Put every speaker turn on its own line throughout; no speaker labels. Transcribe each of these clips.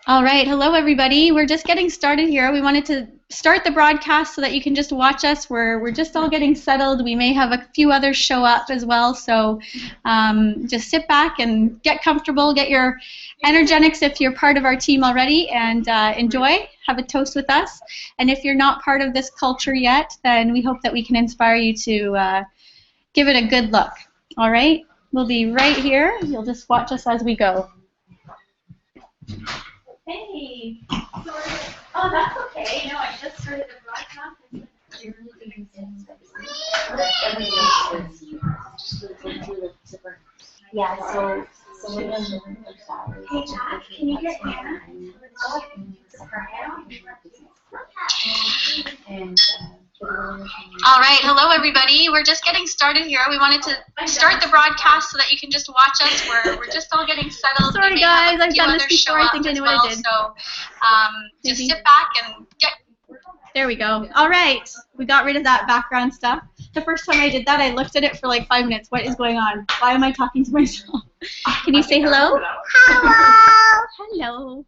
All right, hello everybody. We're just getting started here. We wanted to start the broadcast so that you can just watch us. We're just all getting settled. We may have a few others show up as well, so just sit back and get comfortable, get your Isagenix if you're part of our team already, and enjoy, have a toast with us. And if you're not part of this culture yet, then we hope that we can inspire you to give it a good look. All right, we'll be right here. You'll just watch us as we go. Hey. Oh, that's okay. No, I just started the broadcast. Yeah, so hey, Jack, can you get Hannah? All right, hello everybody. We're just getting started here. We wanted to start the broadcast so that you can just watch us. We're just all getting settled. Sorry guys, I've done this before. I think I knew what I did. So just sit back and get. There we go. All right, we got rid of that background stuff. The first time I did that, I looked at it for like 5 minutes. What is going on? Why am I talking to myself? Can you say hello? Hello. Hello.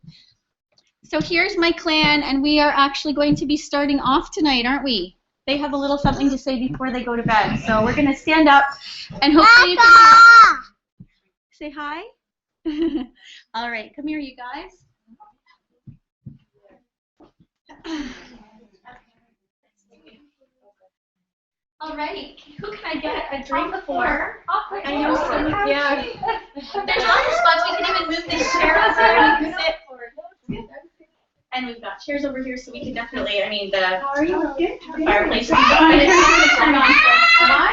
So here's my clan, and we are actually going to be starting off tonight, aren't we? They have a little something to say before they go to bed. So we're going to stand up, and hopefully you can say hi. All right, come here, you guys. All right, who can I get a drink for? I know some, yeah. There's lots of spots. We can even move this chair up there. You can sit. And we've got chairs over here, so we can definitely, I mean, the fireplace.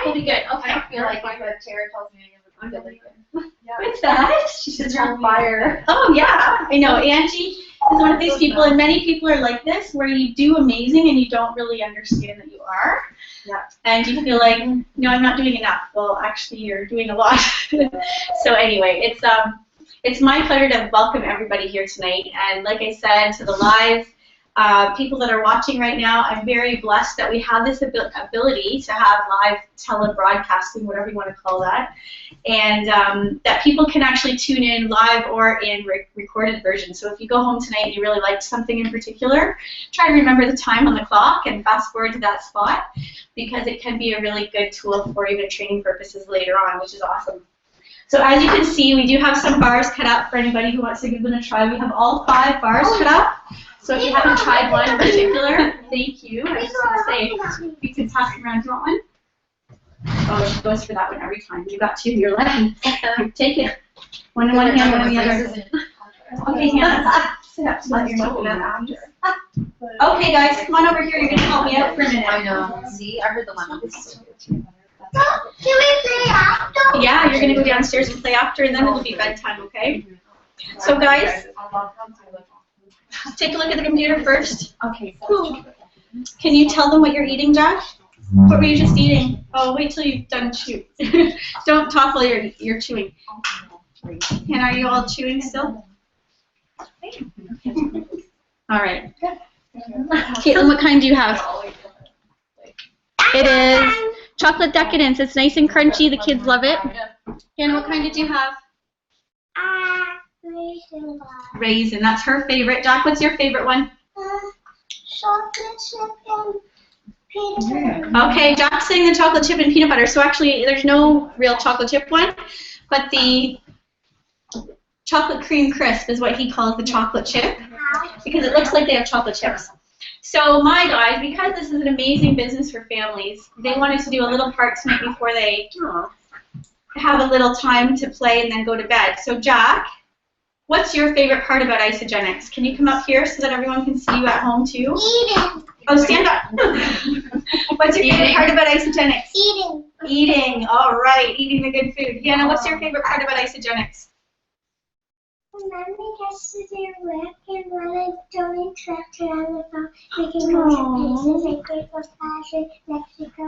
We'll be good. Okay.
I feel like if a chair tells me I'm really good.
What's that?
She says you're on fire.
Oh, yeah. I know. Angie is one of these people, and many people are like this, where you do amazing and you don't really understand that you are.
Yeah.
And you feel like, no, I'm not doing enough. Well, actually, you're doing a lot. So anyway, it's my pleasure to welcome everybody here tonight. And like I said, to the live people that are watching right now, I'm very blessed that we have this ability to have live telebroadcasting, whatever you want to call that, and that people can actually tune in live or in recorded version. So if you go home tonight and you really liked something in particular, try to remember the time on the clock and fast forward to that spot, because it can be a really good tool for even training purposes later on, which is awesome. So as you can see, we do have some bars cut up for anybody who wants to give them a try. We have all 5 bars cut up. So if you haven't tried one in particular, thank you. I was going to say, we can pass it around. Do you want one? Oh, she goes for that one every time. You got 2 in your left. Take it. One in one hand, one in the other. Okay, Hannah. Sit up so that you're not after. Okay, guys, come on over here. You're going to help me out for a minute.
I know. See, I heard the one.
Can we play after?
Yeah, you're going to go downstairs and play after, and then it'll be bedtime, okay? So, guys, take a look at the computer first.
Okay.
Can you tell them what you're eating, Jack? What were you just eating? Oh, wait till you've done chew. Don't talk while you're chewing. And are you all chewing still? All right. Caitlin, what kind do you have? It is chocolate decadence. It's nice and crunchy. The kids love it. Hannah, what kind did you have?
Raisin bar.
Raisin. That's her favorite. Jack, what's your favorite one?
Chocolate chip and peanut butter.
Okay, Jack's saying the chocolate chip and peanut butter. So actually, there's no real chocolate chip one, but the chocolate cream crisp is what he calls the chocolate chip, because it looks like they have chocolate chips. So my guys, because this is an amazing business for families, they wanted to do a little part tonight before they have a little time to play and then go to bed. So Jack, what's your favorite part about Isagenix? Can you come up here so that everyone can see you at home too?
Eating.
Oh, stand up. What's your favorite part about Isagenix?
Eating.
Eating. All right, eating the good food. Hannah, what's your favorite part about Isagenix?
Mommy gets to do work, and when I don't interrupt her on the phone, we can go to places like Great Passion, Mexico,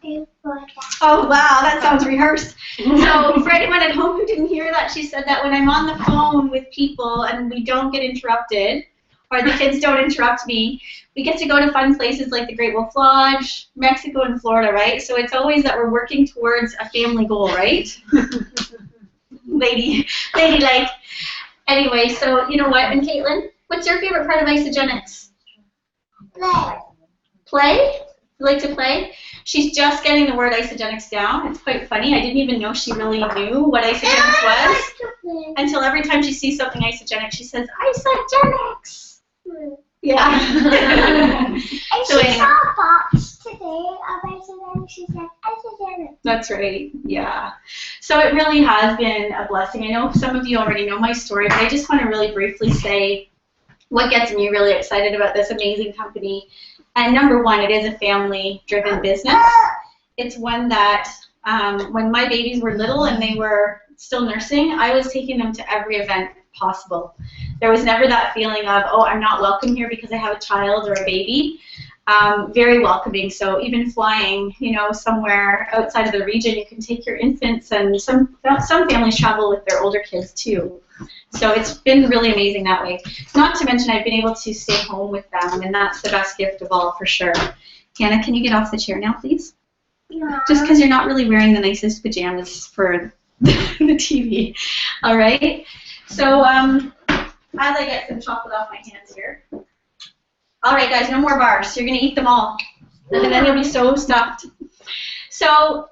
and Florida.
Oh, wow, that sounds rehearsed. So for anyone at home who didn't hear that, she said that when I'm on the phone with people and we don't get interrupted, or the kids don't interrupt me, we get to go to fun places like the Great Wolf Lodge, Mexico, and Florida, right? So it's always that we're working towards a family goal, right? Ladylike. Anyway, so you know what? And Caitlin, what's your favorite part of Isagenix?
Play.
Play? You like to play? She's just getting the word Isagenix down. It's quite funny. I didn't even know she really knew what Isagenix was until every time she sees something Isagenix, she says, Isagenix. Yeah.
And
So
she
anyway.
saw a box today of Isagenix. She said, Isagenix.
That's right, yeah. So it really has been a blessing. I know some of you already know my story, but I just want to really briefly say what gets me really excited about this amazing company. And number one, it is a family-driven business. It's one that when my babies were little and they were still nursing, I was taking them to every event possible. There was never that feeling of, oh, I'm not welcome here because I have a child or a baby. Very welcoming. So even flying, you know, somewhere outside of the region, you can take your infants, and some families travel with their older kids too. So it's been really amazing that way. Not to mention I've been able to stay home with them, and that's the best gift of all for sure. Hannah, can you get off the chair now, please?
No.
Just because you're not really wearing the nicest pajamas for the TV. All right. So as I get some chocolate off my hands here. All right, guys, no more bars. You're going to eat them all. And then you'll be so stuffed. So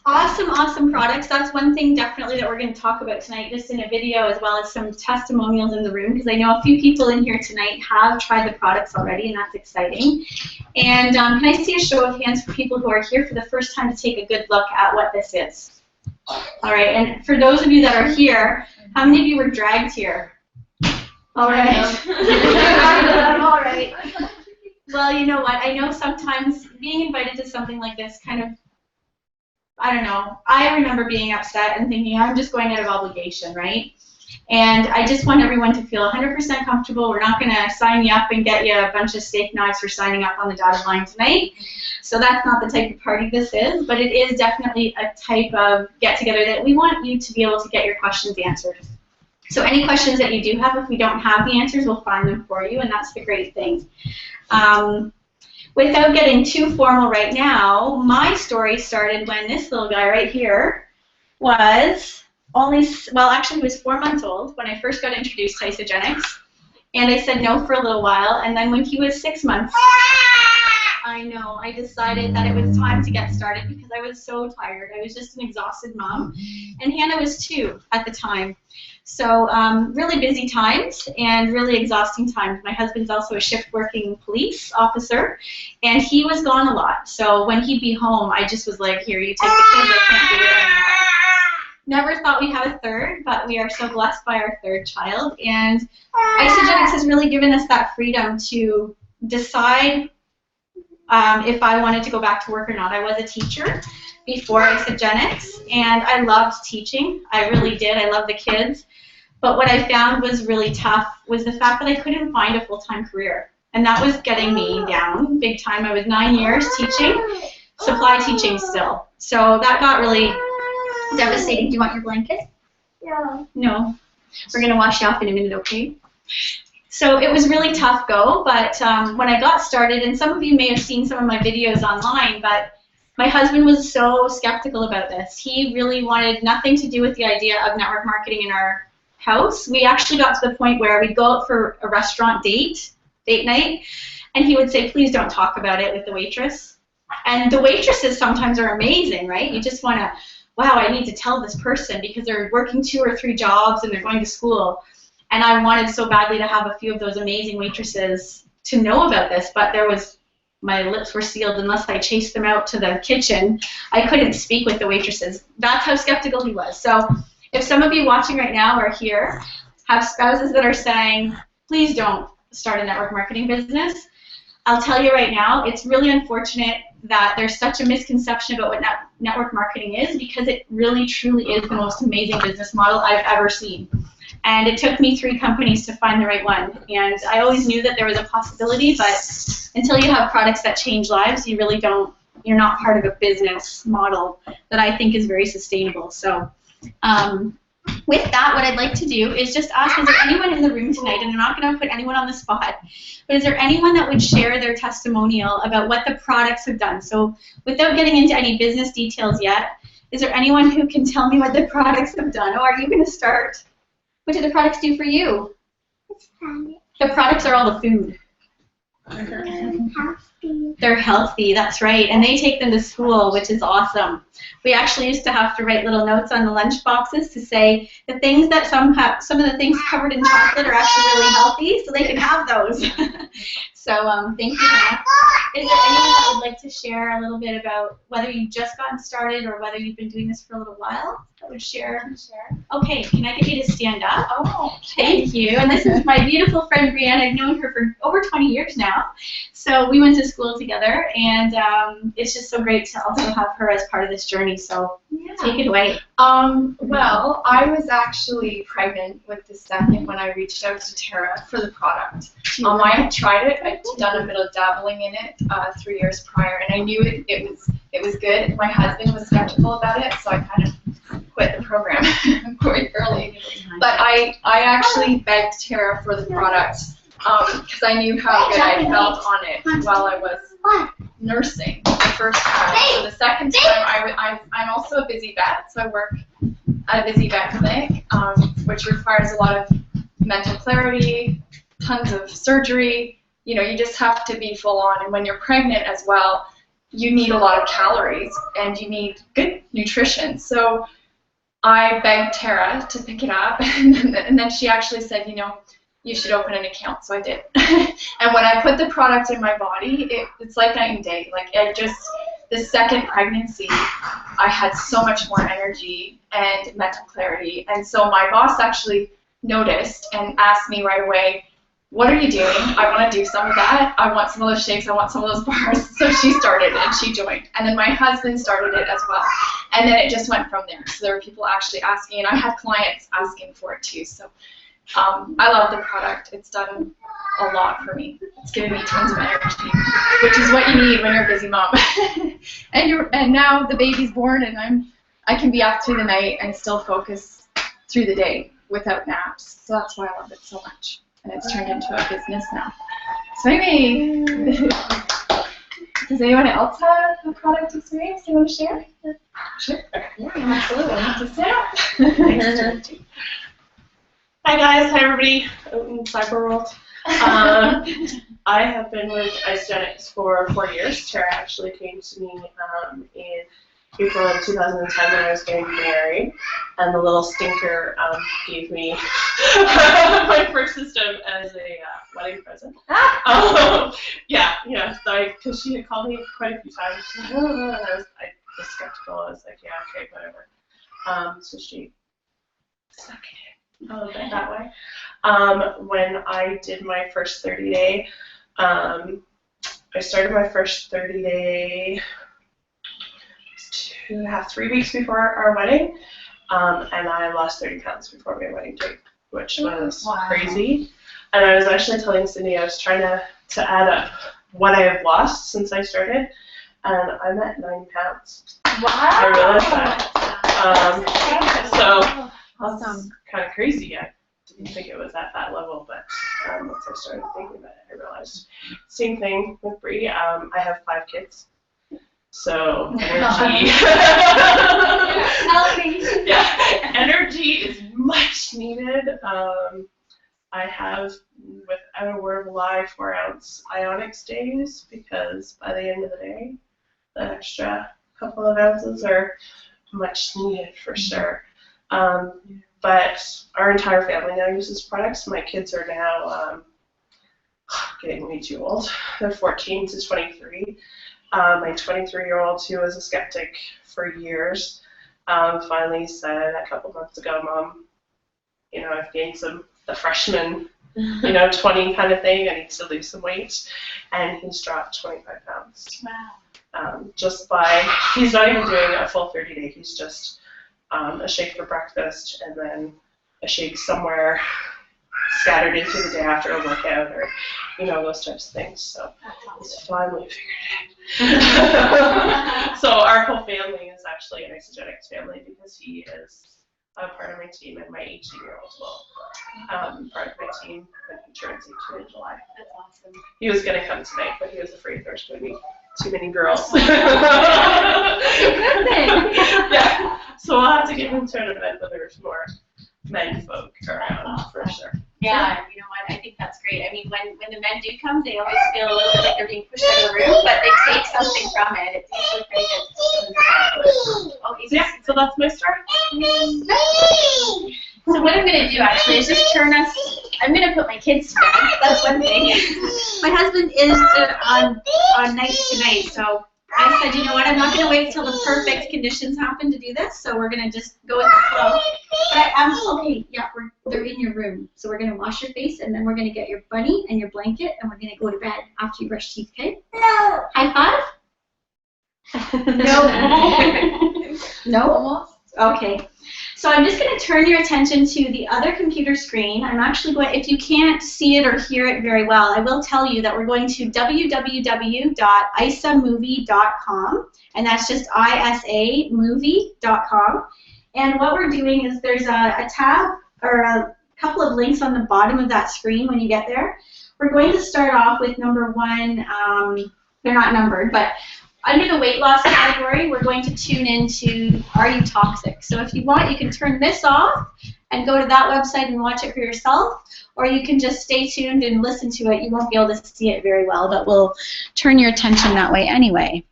awesome, awesome products. That's one thing definitely that we're going to talk about tonight, just in a video, as well as some testimonials in the room, because I know a few people in here tonight have tried the products already, and that's exciting. And can I see a show of hands for people who are here for the first time to take a good look at what this is? All right, and for those of you that are here, how many of you were dragged here? All right. All right. Well, you know what? I know sometimes being invited to something like this kind of, I don't know. I remember being upset and thinking, I'm just going out of obligation, right? And I just want everyone to feel 100% comfortable. We're not going to sign you up and get you a bunch of steak knives for signing up on the dotted line tonight. So that's not the type of party this is, but it is definitely a type of get-together that we want you to be able to get your questions answered. So any questions that you do have, if we don't have the answers, we'll find them for you, and that's the great thing. Without getting too formal right now, my story started when this little guy right here was actually he was 4 months old when I first got introduced to Isagenix, and I said no for a little while, and then when he was 6 months, I know, I decided that it was time to get started because I was so tired. I was just an exhausted mom, and Hannah was 2 at the time. So really busy times and really exhausting times. My husband's also a shift-working police officer, and he was gone a lot. So when he'd be home, I just was like, here, you take the kids, I can't do it anymore. Never thought we'd have a third, but we are so blessed by our third child. And Isagenix has really given us that freedom to decide if I wanted to go back to work or not. I was a teacher before Isagenix, and I loved teaching. I really did. I loved the kids. But what I found was really tough was the fact that I couldn't find a full-time career. And that was getting me down big time. I was 9 years teaching, supply teaching still. So that got really devastating. Do you want your blanket?
No.
No. We're going to wash you off in a minute, okay? So it was really tough go, but when I got started, and some of you may have seen some of my videos online, but my husband was so skeptical about this. He really wanted nothing to do with the idea of network marketing in our house. We actually got to the point where we'd go out for a restaurant date night, and he would say, please don't talk about it with the waitress. And the waitresses sometimes are amazing, right? You just want to, wow, I need to tell this person because they're working 2 or 3 jobs and they're going to school. And I wanted so badly to have a few of those amazing waitresses to know about this, but my lips were sealed unless I chased them out to the kitchen. I couldn't speak with the waitresses. That's how skeptical he was. So if some of you watching right now are here, have spouses that are saying, please don't start a network marketing business, I'll tell you right now, it's really unfortunate that there's such a misconception about what network marketing is, because it really, truly is the most amazing business model I've ever seen. And it took me 3 companies to find the right one. And I always knew that there was a possibility, but until you have products that change lives, you really don't, you're not part of a business model that I think is very sustainable. So with that, what I'd like to do is just ask, is there anyone in the room tonight, and I'm not going to put anyone on the spot, but is there anyone that would share their testimonial about what the products have done? So without getting into any business details yet, is there anyone who can tell me what the products have done? Oh, are you going to start? What do the products do for you?
It's fun.
The products are all the food.
Healthy.
They're healthy, that's right, and they take them to school, which is awesome. We actually used to have to write little notes on the lunch boxes to say the things that some of the things covered in chocolate are actually really healthy, so they can have those. So thank you, Hannah. Is there anyone that would like to share a little bit about whether you've just gotten started or whether you've been doing this for a little while? That would share. Okay, can I get you to stand up?
Oh,
Thank you. And this is my beautiful friend Brianne. I've known her for over 20 years now. So we went to school together, and it's just so great to also have her as part of this journey. So take it away.
Well, I was actually pregnant with the second when I reached out to Tara for the product. I had tried it. I'd done a bit of dabbling in it 3 years prior, and I knew it was good. My husband was skeptical about it, so I kind of quit the program quite early. But I actually begged Tara for the product because I knew how good I felt on it while I was nursing the first time. So the second time, I'm also a busy vet, so I work at a busy vet clinic, which requires a lot of mental clarity, tons of surgery. You know, you just have to be full on. And when you're pregnant as well, you need a lot of calories and you need good nutrition. So I begged Tara to pick it up, and then she actually said, you know, you should open an account. So I did. And when I put the product in my body, it's like night and day. Like the second pregnancy, I had so much more energy and mental clarity. And so my boss actually noticed and asked me right away, what are you doing? I want to do some of that. I want some of those shakes. I want some of those bars. So she started and she joined. And then my husband started it as well. And then it just went from there. So there were people actually asking, and I had clients asking for it too. So I love the product. It's done a lot for me. It's given me tons of energy, which is what you need when you're a busy mom. and now the baby's born, and I can be up through the night and still focus through the day without naps. So that's why I love it so much. And it's turned into a business now. So maybe, does anyone else have a product experience they want to share? Sure. Yeah, absolutely. Just sit up.
Hi guys, hi everybody in cyber world. I have been with Isagenix for 4 years. Tara actually came to me in April of 2010 when I was getting married, and the little stinker gave me my first system as a wedding present. Yeah, because she had called me quite a few times, and I was skeptical. I was like, yeah, okay, whatever. So she stuck it a little bit that way. When I did my first 30-day, I started my first 30-day 2.5, 3 weeks before our wedding, and I lost 30 pounds before my wedding date, which was crazy. And I was actually telling Cindy I was trying to add up what I have lost since I started, and I'm at 9 pounds.
Wow!
I realized that. So
Awesome.
that's kind of crazy. I didn't think it was at that level, but once I started thinking about it, I realized. Same thing with Bree. I have 5 kids. So energy, yeah, energy is much needed. I have, without a word of a lie, 4-ounce Isagenix days because by the end of the day, the extra couple of ounces are much needed for sure. But our entire family now uses products. My kids are now getting way too old. They're 14 to 23. My 23-year-old, who was a skeptic for years, finally said a couple months ago, Mom, I've gained the freshman, 20 kind of thing. I need to lose some weight. And he's dropped 25 pounds. Wow. He's not even doing a full 30-day. He's just a shake for breakfast and then a shake somewhere scattered into the day after a workout or, those types of things. So he's finally figured it out. So our whole family is actually an Isagenix family because he is a part of my team, and my 18-year-old will part of my team when he turns 18 in July.
That's awesome.
He was going to come tonight, but he was afraid there was going to be too many girls.
Good thing.
Yeah. So we'll have to get him to an event where there's more men folk around for sure.
Yeah, you know what? I think that's great. I mean, when the men do come, they always feel a little bit like they're being pushed out of the room, but they take something from it. It's usually pretty good. Okay,
So yeah, so that's my story.
So what I'm going to do actually is just turn us. I'm going to put my kids to bed. That's one thing. My husband is on nights tonight, so I said, you know what? I'm not going to wait till the perfect conditions happen to do this. So we're going to just go with the flow. But I'm okay. Yeah, they're in your room, so we're going to wash your face, and then we're going to get your bunny and your blanket, and we're going to go to bed after you brush teeth. Okay?
No.
High five. No. No.
Almost.
Okay. So I'm just going to turn your attention to the other computer screen. I'm actually going, if you can't see it or hear it very well, I will tell you that we're going to www.isamovie.com, and that's just isamovie.com. And what we're doing is there's a tab or a couple of links on the bottom of that screen when you get there. We're going to start off with number one. They're not numbered, but under the weight loss category, we're going to tune into Are You Toxic? So if you want, you can turn this off and go to that website and watch it for yourself, or you can just stay tuned and listen to it. You won't be able to see it very well, but we'll turn your attention that way anyway.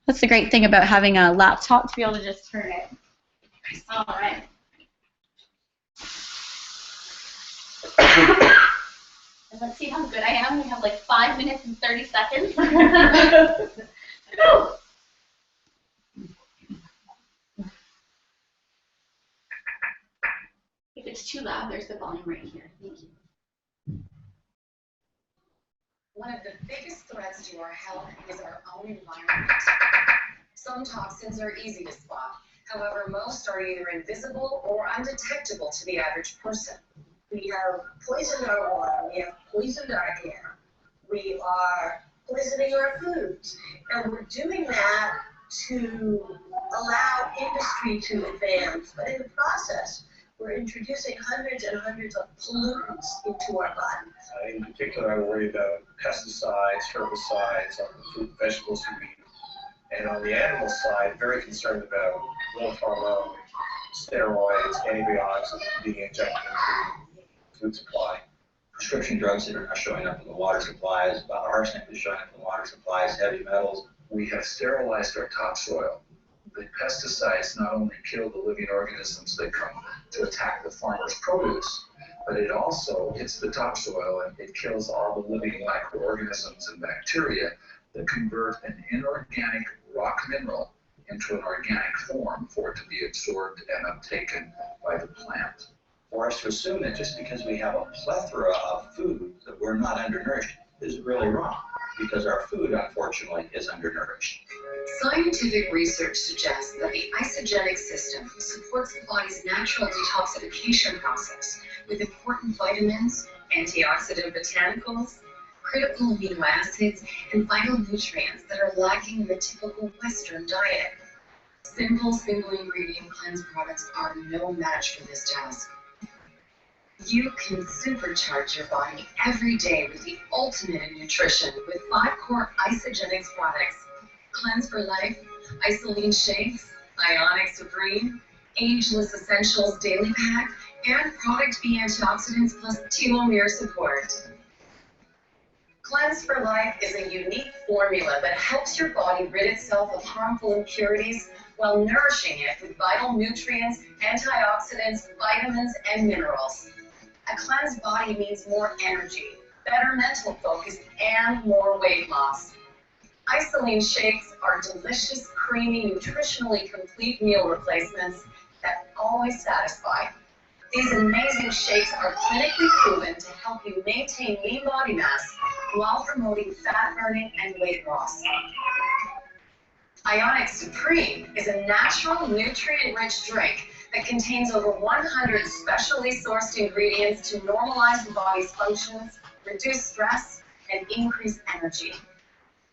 That's the great thing about having a laptop, to be able to just turn it. All right. And let's see how good I am. We have like 5 minutes and 30 seconds. If it's too loud, there's the volume right here. Thank you.
One of the biggest threats to our health is our own environment. Some toxins are easy to spot. However, most are either invisible or undetectable to the average person.
We have poisoned our water, we have poisoned our air, we are poisoning our foods, and we're doing that to allow industry to advance, but in the process, we're introducing hundreds and hundreds of pollutants into our bodies.
In particular, I worry about pesticides, herbicides on the fruit and vegetables we eat. And on the animal side, very concerned about growth hormone, steroids, antibiotics being injected into the food supply.
Prescription drugs that are showing up in the water supplies, arsenic is showing up in the water supplies, heavy metals.
We have sterilized our topsoil. The pesticides not only kill the living organisms that come to attack the farmer's produce, but it also hits the topsoil and it kills all the living microorganisms and bacteria that convert an inorganic rock mineral into an organic form for it to be absorbed and uptaken by the plant.
For us to assume that just because we have a plethora of food that we're not undernourished is really wrong, because our food, unfortunately, is undernourished.
Scientific research suggests that the Isagenix system supports the body's natural detoxification process with important vitamins, antioxidant botanicals, critical amino acids, and vital nutrients that are lacking in the typical Western diet. Simple single-ingredient cleanse products are no match for this task. You can supercharge your body every day with the ultimate in nutrition with 5 core Isagenix products: Cleanse for Life, Isoline Shakes, Ionic Supreme, Ageless Essentials Daily Pack, and Product B Antioxidants plus telomere support. Cleanse for Life is a unique formula that helps your body rid itself of harmful impurities while nourishing it with vital nutrients, antioxidants, vitamins, and minerals. A cleansed body means more energy, better mental focus, and more weight loss. Isoline Shakes are delicious, creamy, nutritionally complete meal replacements that always satisfy. These amazing shakes are clinically proven to help you maintain lean body mass while promoting fat burning and weight loss. Ionic Supreme is a natural, nutrient-rich drink that contains over 100 specially sourced ingredients to normalize the body's functions, reduce stress, and increase energy.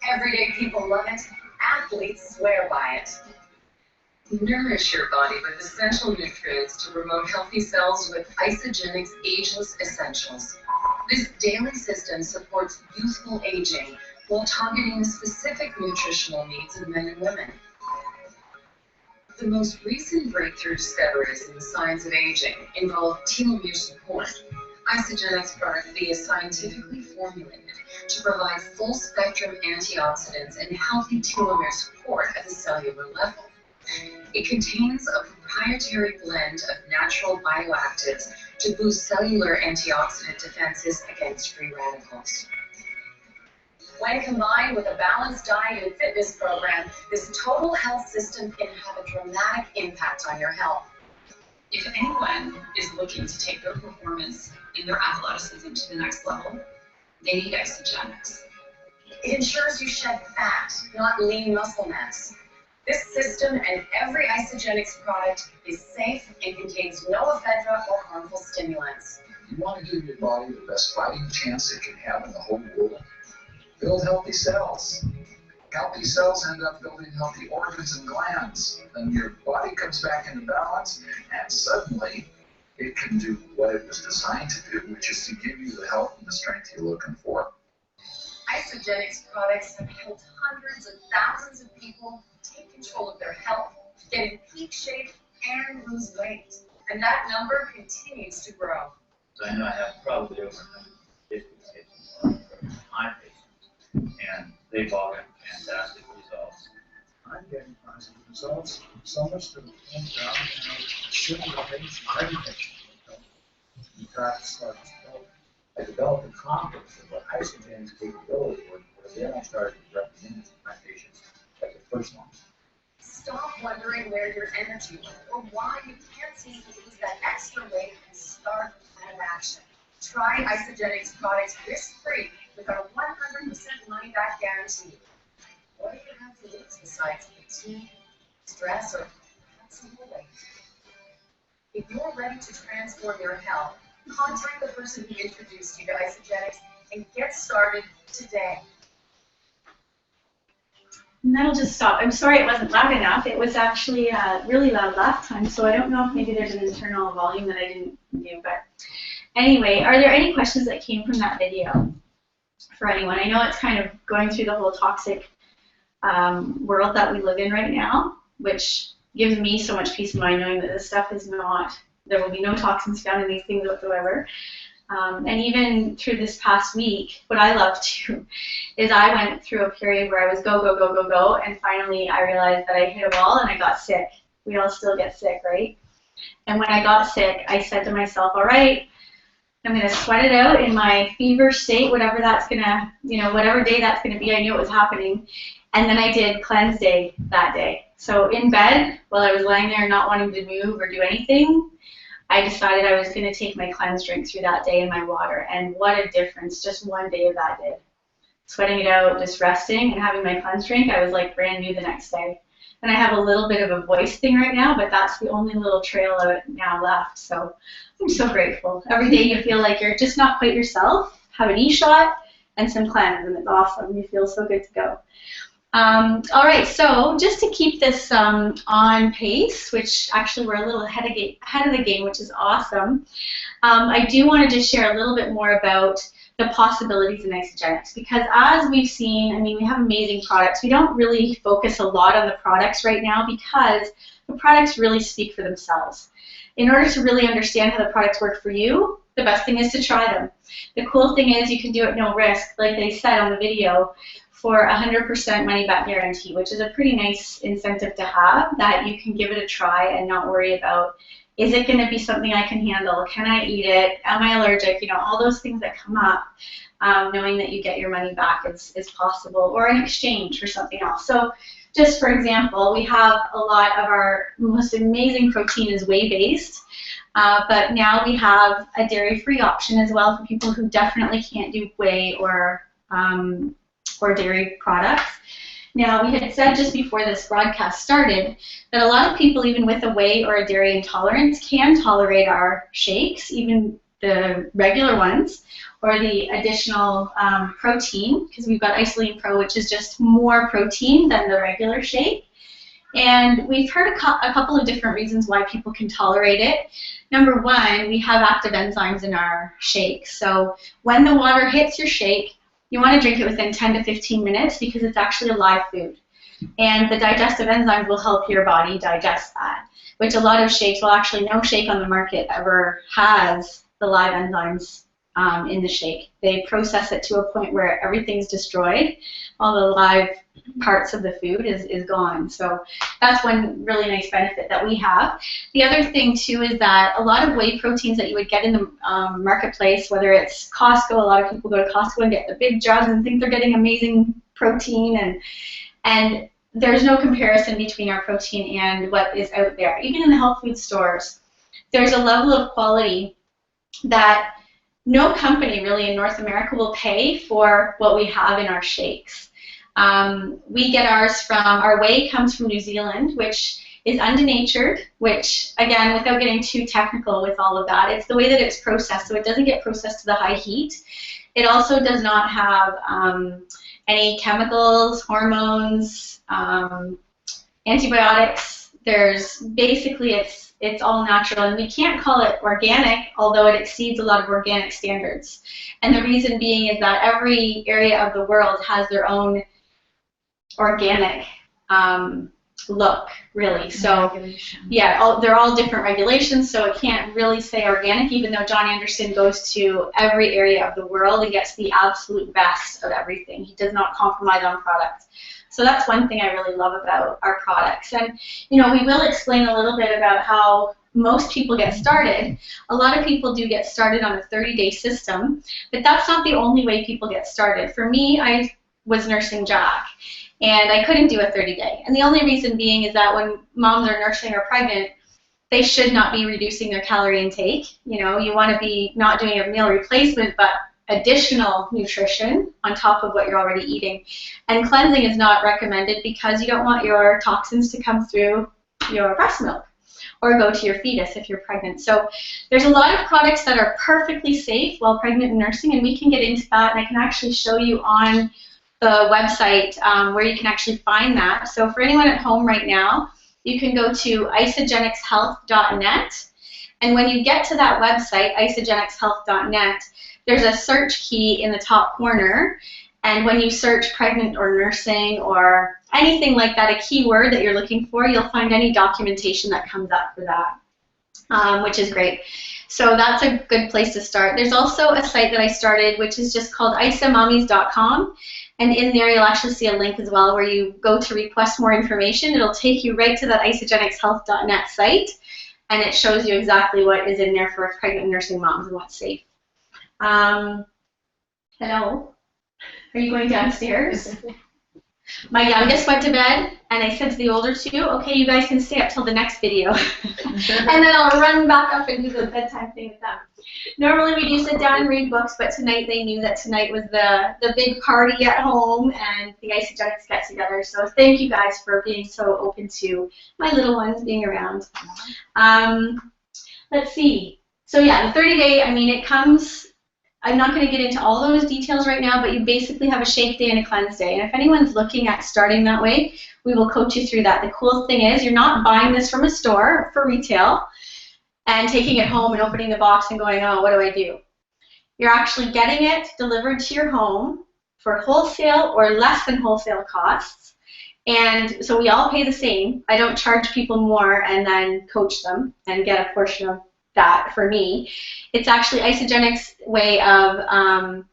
Everyday people love it. Athletes swear by it. Nourish your body with essential nutrients to promote healthy cells with Isagenix Ageless Essentials. This daily system supports youthful aging while targeting the specific nutritional needs of men and women. The most recent breakthrough discoveries in the science of aging involve telomere support. Isagenix product B is scientifically formulated to provide full-spectrum antioxidants and healthy telomere support at the cellular level. It contains a proprietary blend of natural bioactives to boost cellular antioxidant defenses against free radicals. When combined with a balanced diet and fitness program, this total health system can have a dramatic impact on your health. If anyone is looking to take their performance in their athleticism to the next level, they need Isagenix. It ensures you shed fat, not lean muscle mass. This system and every Isagenix product is safe and contains no ephedra or harmful stimulants.
You want to give your body the best fighting chance it can have in the whole world? Build healthy cells. Healthy cells end up building healthy organs and glands. Then your body comes back into balance, and suddenly it can do what it was designed to do, which is to give you the health and the strength you're looking for.
Isagenix products have helped hundreds of thousands of people take control of their health, get in peak shape, and lose weight. And that number continues to grow.
So I know I have probably over 150 patients for my patients, and they've all got fantastic results.
I'm getting positive results. So much to the point down, similar things, meditation. In fact, I developed a confidence of what Isagenix capability was, where then I started to represent my patients as the first one.
Stop wondering where your energy went or why you can't seem to lose that extra weight and start plan of action. Try Isagenix products risk-free with our 100% money-back guarantee. What do you have to lose besides fatigue, stress, or perhaps some more weight? If you're ready to transform your health, contact the person who introduced you to Isagenix and get started today.
And that'll just stop. I'm sorry it wasn't loud enough. It was actually really loud last time, so I don't know if maybe there's an internal volume that I didn't do. But anyway, are there any questions that came from that video for anyone? I know it's kind of going through the whole toxic world that we live in right now, which gives me so much peace of mind knowing that this stuff is not, there will be no toxins found in these things whatsoever. And even through this past week, what I love too is I went through a period where I was go, go, go, go, go, and finally I realized that I hit a wall and I got sick. We all still get sick, right? And when I got sick, I said to myself, all right, I'm going to sweat it out in my fever state, whatever that's going to, whatever day that's going to be. I knew it was happening. And then I did cleanse day that day. So in bed, while I was lying there not wanting to move or do anything, I decided I was going to take my cleanse drink through that day in my water. And what a difference just one day of that did. Sweating it out, just resting, and having my cleanse drink, I was like brand new the next day. And I have a little bit of a voice thing right now, but that's the only little trail of it now left. So I'm so grateful. Every day you feel like you're just not quite yourself. Have an e-shot and some cleanse, and it's awesome. You feel so good to go. All right, so just to keep this on pace, which actually we're a little ahead of the game, which is awesome, I do want to just share a little bit more about the possibilities in Isagenix, because as we've seen, I mean, we have amazing products. We don't really focus a lot on the products right now because the products really speak for themselves. In order to really understand how the products work for you, the best thing is to try them. The cool thing is you can do it no risk, like they said on the video, for 100% money-back guarantee, which is a pretty nice incentive to have, that you can give it a try and not worry about, is it going to be something I can handle? Can I eat it? Am I allergic? All those things that come up, knowing that you get your money back is possible, or an exchange for something else. So just for example, we have a lot of our most amazing protein is whey-based, but now we have a dairy-free option as well for people who definitely can't do whey or dairy products. Now, we had said just before this broadcast started that a lot of people, even with a whey or a dairy intolerance, can tolerate our shakes, even the regular ones, or the additional protein, because we've got Isoline Pro, which is just more protein than the regular shake. And we've heard a couple of different reasons why people can tolerate it. Number one, we have active enzymes in our shake. So when the water hits your shake, you want to drink it within 10 to 15 minutes because it's actually a live food. and the digestive enzymes will help your body digest that, which a lot of shakes, well, actually no shake on the market ever has the live enzymes in the shake. They process it to a point where everything's destroyed, all the live parts of the food is gone. So that's one really nice benefit that we have. The other thing too is that a lot of whey proteins that you would get in the marketplace, whether it's Costco, a lot of people go to Costco and get the big jugs and think they're getting amazing protein, and there's no comparison between our protein and what is out there. Even in the health food stores, there's a level of quality that no company really in North America will pay for what we have in our shakes. We get ours from, our whey comes from New Zealand, which is undenatured, which, again, without getting too technical with all of that, it's the way that it's processed, so it doesn't get processed to the high heat. It also does not have any chemicals, hormones, antibiotics. There's basically, it's all natural, and we can't call it organic, although it exceeds a lot of organic standards. And the reason being is that every area of the world has their own organic look, really. So yeah, they're all different regulations, so it can't really say organic, even though John Anderson goes to every area of the world and gets the absolute best of everything. He does not compromise on product. So that's one thing I really love about our products. And, you know, we will explain a little bit about how most people get started. A lot of people do get started on a 30-day system, but that's not the only way people get started. For me, I was nursing Jack, and I couldn't do a 30-day. And the only reason being is that when moms are nursing or pregnant, they should not be reducing their calorie intake. You know, you want to be not doing a meal replacement, but additional nutrition on top of what you're already eating. And cleansing is not recommended because you don't want your toxins to come through your breast milk or go to your fetus if you're pregnant. So there's a lot of products that are perfectly safe while pregnant and nursing, and we can get into that, and I can actually show you on the website where you can actually find that. So for anyone at home right now, you can go to isagenixhealth.net, and when you get to that website, isagenixhealth.net, there's a search key in the top corner, and when you search pregnant or nursing or anything like that, a keyword that you're looking for, you'll find any documentation that comes up for that, which is great. So that's a good place to start. There's also a site that I started, which is just called isamommies.com, and in there you'll actually see a link as well where you go to request more information. It'll take you right to that isagenixhealth.net site, and it shows you exactly what is in there for pregnant and nursing moms and what's safe. Hello? Are you going downstairs? My youngest went to bed, and I said to the older two, okay, you guys can stay up till the next video. And then I'll run back up and do the bedtime thing with them. Normally we do sit down and read books, but tonight they knew that tonight was the big party at home and the Isagenix get together. So thank you guys for being so open to my little ones being around. Let's see. So yeah, the 30-day, I mean, it comes, I'm not going to get into all those details right now, but you basically have a shake day and a cleanse day. And if anyone's looking at starting that way, we will coach you through that. The cool thing is you're not buying this from a store for retail and taking it home and opening the box and going, oh, what do I do? You're actually getting it delivered to your home for wholesale or less than wholesale costs. And so we all pay the same. I don't charge people more and then coach them and get a portion of that for me. It's actually Isagenix way of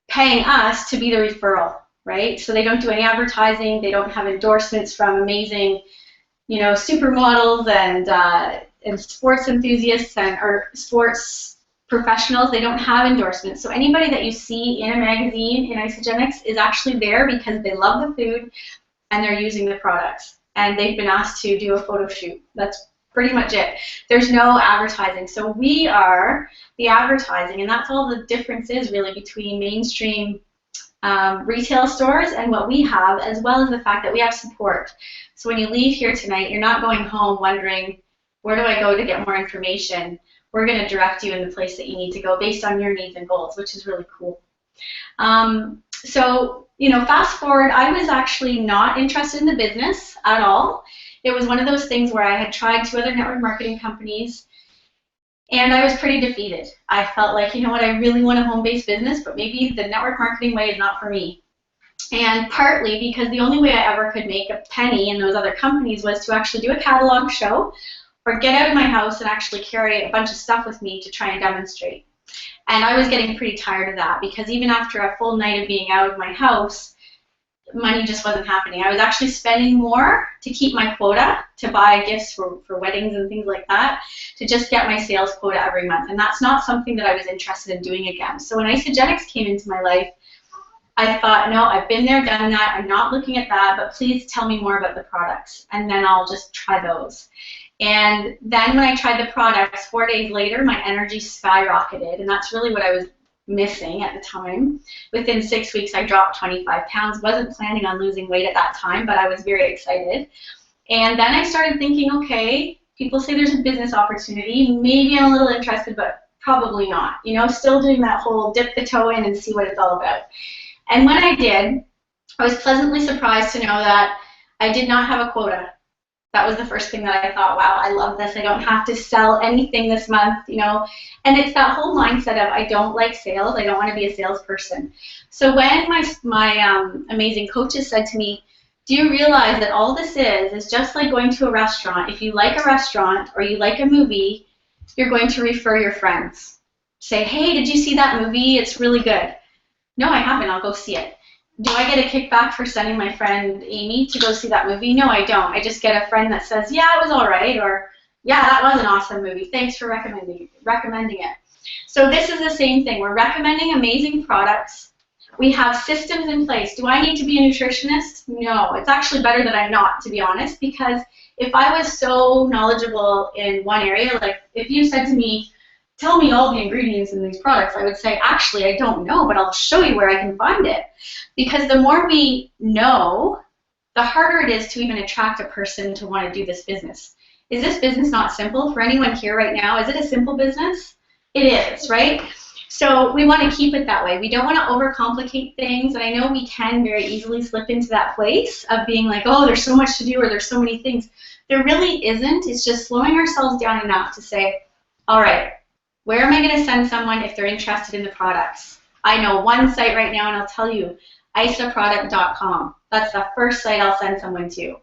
paying us to be the referral, right? So they don't do any advertising. They don't have endorsements from amazing, you know, supermodels and sports enthusiasts or sports professionals. They don't have endorsements. So anybody that you see in a magazine in Isagenix is actually there because they love the food and they're using the products. And they've been asked to do a photo shoot. That's pretty much it. There's no advertising. So we are the advertising, and that's all the difference is really between mainstream retail stores and what we have, as well as the fact that we have support. So when you leave here tonight, you're not going home wondering, where do I go to get more information? We're going to direct you in the place that you need to go based on your needs and goals, which is really cool. So, you know, fast forward, I was actually not interested in the business at all. It was one of those things where I had tried 2 other network marketing companies, and I was pretty defeated. I felt like, you know what, I really want a home-based business, but maybe the network marketing way is not for me. And partly because the only way I ever could make a penny in those other companies was to actually do a catalog show or get out of my house and actually carry a bunch of stuff with me to try and demonstrate. And I was getting pretty tired of that because even after a full night of being out of my house, money just wasn't happening. I was actually spending more to keep my quota, to buy gifts for weddings and things like that, to just get my sales quota every month. And that's not something that I was interested in doing again. So when Isagenix came into my life, I thought, no, I've been there, done that. I'm not looking at that, but please tell me more about the products, and then I'll just try those. And then when I tried the products, 4 days later, my energy skyrocketed, and that's really what I was missing at the time. Within 6 weeks, I dropped 25 pounds. Wasn't planning on losing weight at that time, but I was very excited. And then I started thinking, okay, people say there's a business opportunity. Maybe I'm a little interested, but probably not. You know, still doing that whole dip the toe in and see what it's all about. And when I did, I was pleasantly surprised to know that I did not have a quota. That was the first thing that I thought, wow, I love this. I don't have to sell anything this month, you know. And it's that whole mindset of I don't like sales. I don't want to be a salesperson. So when my amazing coaches said to me, do you realize that all this is just like going to a restaurant. If you like a restaurant or you like a movie, you're going to refer your friends. Say, hey, did you see that movie? It's really good. No, I haven't. I'll go see it. Do I get a kickback for sending my friend Amy to go see that movie? No, I don't. I just get a friend that says, yeah, it was all right, or yeah, that was an awesome movie. Thanks for recommending it. So this is the same thing. We're recommending amazing products. We have systems in place. Do I need to be a nutritionist? No. It's actually better that I'm not, to be honest, because if I was so knowledgeable in one area, like if you said to me, tell me all the ingredients in these products, I would say, actually, I don't know, but I'll show you where I can find it. Because the more we know, the harder it is to even attract a person to want to do this business. Is this business not simple? For anyone here right now, is it a simple business? It is, right? So we want to keep it that way. We don't want to overcomplicate things, and I know we can very easily slip into that place of being like, oh, there's so much to do, or there's so many things. There really isn't. It's just slowing ourselves down enough to say, all right, where am I going to send someone if they're interested in the products? I know one site right now, and I'll tell you, isaproduct.com. That's the first site I'll send someone to.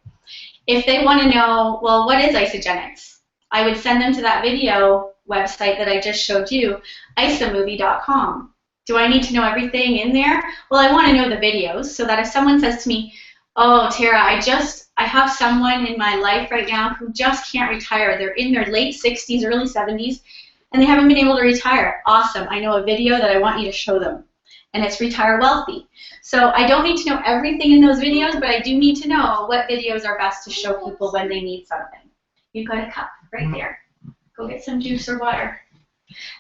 If they want to know, well, what is Isagenix? I would send them to that video website that I just showed you, isamovie.com. Do I need to know everything in there? Well, I want to know the videos so that if someone says to me, oh, Tara, I have someone in my life right now who just can't retire. They're in their late 60s, early 70s, and they haven't been able to retire. Awesome. I know a video that I want you to show them, and it's Retire Wealthy. So I don't need to know everything in those videos, but I do need to know what videos are best to show people when they need something. You've got a cup right there. Go get some juice or water.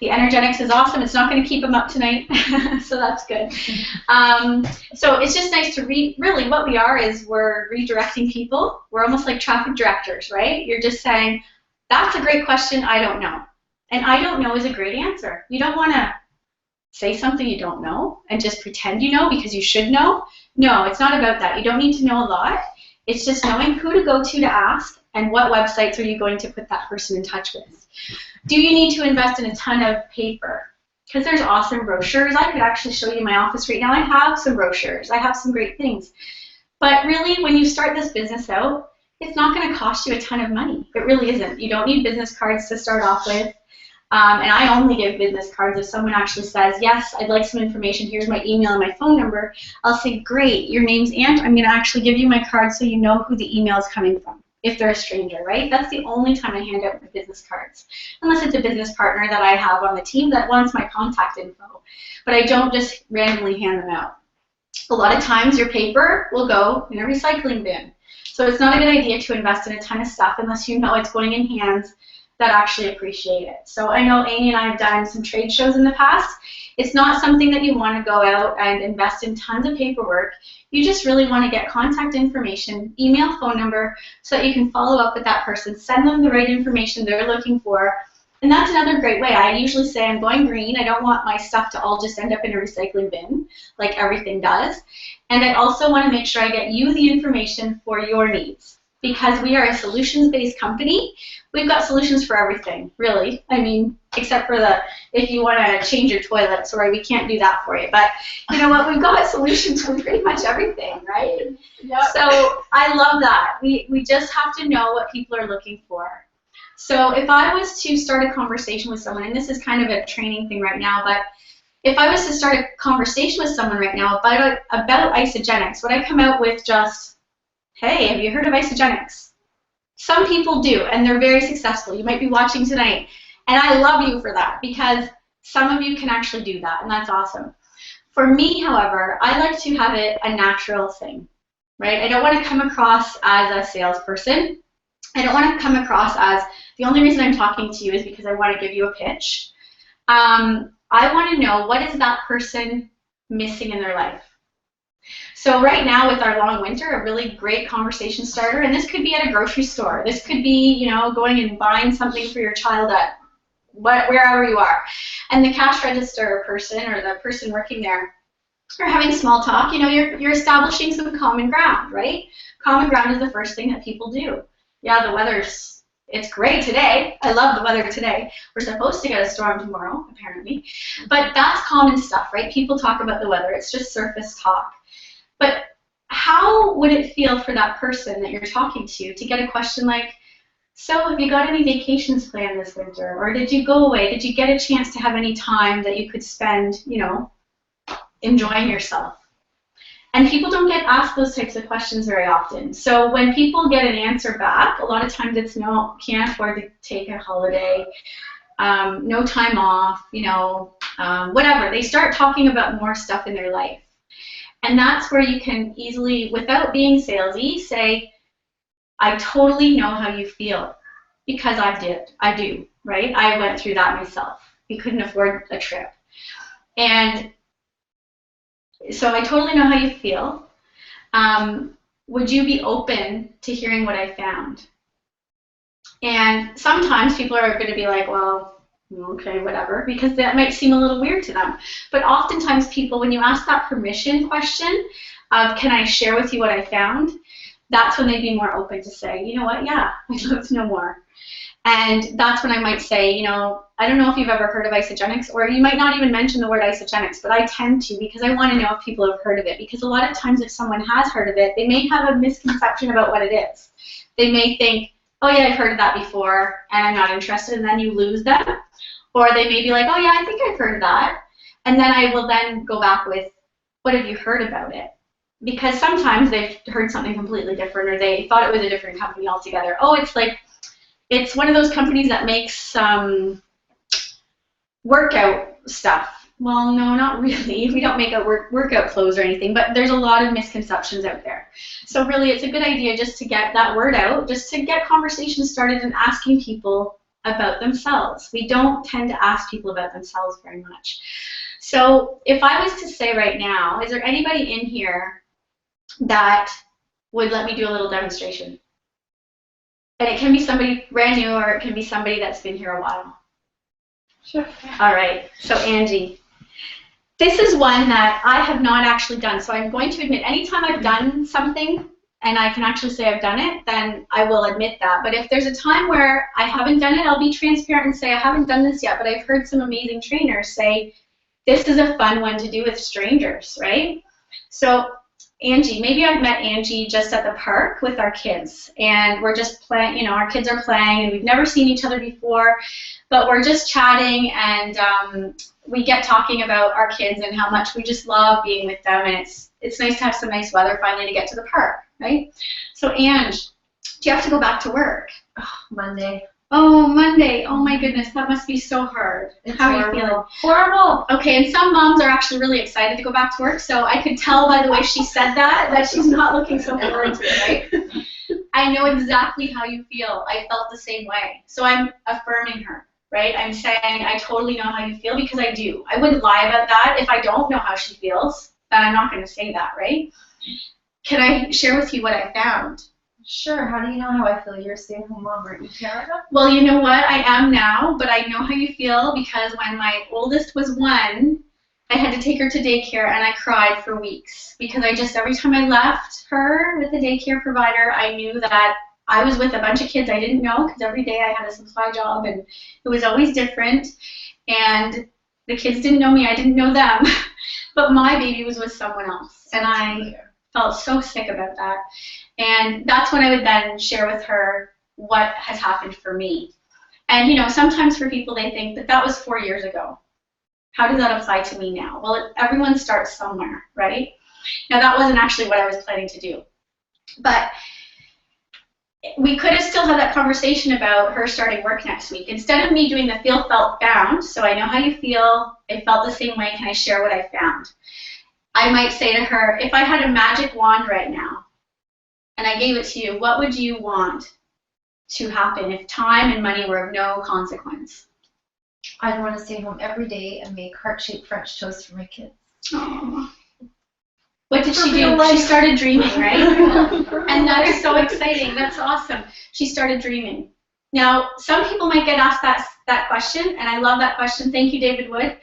The Isagenix is awesome. It's not going to keep them up tonight, so that's good. So it's just nice to read. Really, what we are is we're redirecting people. We're almost like traffic directors, right? You're just saying, that's a great question, I don't know. And I don't know is a great answer. You don't want to say something you don't know and just pretend you know because you should know. No, it's not about that. You don't need to know a lot. It's just knowing who to go to ask and what websites are you going to put that person in touch with. Do you need to invest in a ton of paper? Because there's awesome brochures. I could actually show you my office right now. I have some brochures. I have some great things. But really, when you start this business out, it's not going to cost you a ton of money. It really isn't. You don't need business cards to start off with. And I only give business cards if someone actually says, yes, I'd like some information, here's my email and my phone number. I'll say, great, your name's Aunt, I'm going to actually give you my card so you know who the email is coming from, if they're a stranger, right? That's the only time I hand out my business cards, unless it's a business partner that I have on the team that wants my contact info. But I don't just randomly hand them out. A lot of times your paper will go in a recycling bin. So it's not a good idea to invest in a ton of stuff unless you know it's going in hands that actually appreciate it. So I know Amy and I have done some trade shows in the past. It's not something that you want to go out and invest in tons of paperwork. You just really want to get contact information, email, phone number, so that you can follow up with that person, send them the right information they're looking for. And that's another great way. I usually say I'm going green. I don't want my stuff to all just end up in a recycling bin like everything does. And I also want to make sure I get you the information for your needs. because we are a solutions-based company. We've got solutions for everything, really. I mean, except for if you want to change your toilet, sorry, we can't do that for you. But you know what? We've got solutions for pretty much everything, right?
Yep.
So I love that. We just have to know what people are looking for. So if I was to start a conversation with someone, and this is kind of a training thing right now, but if I was to start a conversation with someone right now about Isagenix, would I come out with just, hey, have you heard of Isagenix? Some people do, and they're very successful. You might be watching tonight, and I love you for that, because some of you can actually do that, and that's awesome. For me, however, I like to have it a natural thing, right? I don't want to come across as a salesperson. I don't want to come across as, the only reason I'm talking to you is because I want to give you a pitch. I want to know, what is that person missing in their life? So right now with our long winter, a really great conversation starter, and this could be at a grocery store. This could be, you know, going and buying something for your child at wherever you are. And the cash register person or the person working there are having small talk. You know, you're establishing some common ground, right? Common ground is the first thing that people do. Yeah, the weather's, it's great today. I love the weather today. We're supposed to get a storm tomorrow, apparently. But that's common stuff, right? People talk about the weather. It's just surface talk. But how would it feel for that person that you're talking to get a question like, so have you got any vacations planned this winter? Or did you go away? Did you get a chance to have any time that you could spend, you know, enjoying yourself? And people don't get asked those types of questions very often. So when people get an answer back, a lot of times it's no, can't afford to take a holiday, no time off, you know, whatever. They start talking about more stuff in their life. And that's where you can easily, without being salesy, say, I totally know how you feel, because I do, right? I went through that myself. We couldn't afford a trip. And so I totally know how you feel. Would you be open to hearing what I found? And sometimes people are going to be like, well, okay, whatever, because that might seem a little weird to them. But oftentimes people, when you ask that permission question of, can I share with you what I found, that's when they'd be more open to say, you know what, yeah, I'd love to know more. And that's when I might say, you know, I don't know if you've ever heard of Isagenix, or you might not even mention the word Isagenix, but I tend to, because I want to know if people have heard of it. Because a lot of times if someone has heard of it, they may have a misconception about what it is. They may think, oh yeah, I've heard of that before, and I'm not interested, and then you lose them. Or they may be like, oh yeah, I think I've heard of that. And then I will then go back with, what have you heard about it? Because sometimes they've heard something completely different, or they thought it was a different company altogether. Oh, it's like, it's one of those companies that makes workout stuff. Well, no, not really. We don't make workout clothes or anything, but there's a lot of misconceptions out there. So really, it's a good idea just to get that word out, just to get conversations started and asking people about themselves. We don't tend to ask people about themselves very much. So if I was to say right now, is there anybody in here that would let me do a little demonstration? And it can be somebody brand new, or it can be somebody that's been here a while.
Sure.
All right, so Angie. This is one that I have not actually done, so I'm going to admit anytime I've done something and I can actually say I've done it, then I will admit that. But if there's a time where I haven't done it, I'll be transparent and say I haven't done this yet, but I've heard some amazing trainers say this is a fun one to do with strangers, right? So Angie, maybe I've met Angie just at the park with our kids, and we're just playing, you know, our kids are playing, and we've never seen each other before, but we're just chatting, and we get talking about our kids and how much we just love being with them, and it's nice to have some nice weather finally to get to the park, right? So Ange, do you have to go back to work?
Oh, Monday.
Oh, Monday. Oh my goodness, that must be so hard.
It's
How
horrible.
are you feeling?
Horrible.
Okay, and some moms are actually really excited to go back to work, so I could tell by the way she said that she's not looking so forward to it, right? I know exactly how you feel. I felt the same way. So I'm affirming her, right? I'm saying I totally know how you feel, because I do. I wouldn't lie about that. If I don't know how she feels, then I'm not going to say that, right? Can I share with you what I found?
Sure. How do you know how I feel? You're a stay-at-home mom, aren't you, Canada?
Well, you know what? I am now, but I know how you feel, because when my oldest was 1, I had to take her to daycare, and I cried for weeks, because I just, every time I left her with the daycare provider, I knew that I was with a bunch of kids I didn't know because every day I had a supply job and it was always different. And the kids didn't know me, I didn't know them. But my baby was with someone else. And I felt so sick about that. And that's when I would then share with her what has happened for me. And, you know, sometimes for people they think, but that was 4 years ago. How does that apply to me now? Well, everyone starts somewhere, right? Now, that wasn't actually what I was planning to do. But we could have still had that conversation about her starting work next week. Instead of me doing the feel, felt, found, so I know how you feel, I felt the same way, can I share what I found? I might say to her, if I had a magic wand right now, and I gave it to you, what would you want to happen if time and money were of no consequence?
I'd want to stay home every day and make heart-shaped French toast for my kids.
Aww. What did she do? She started dreaming, right? And that is so exciting. That's awesome. She started dreaming. Now, some people might get asked that question, and I love that question. Thank you, David Wood.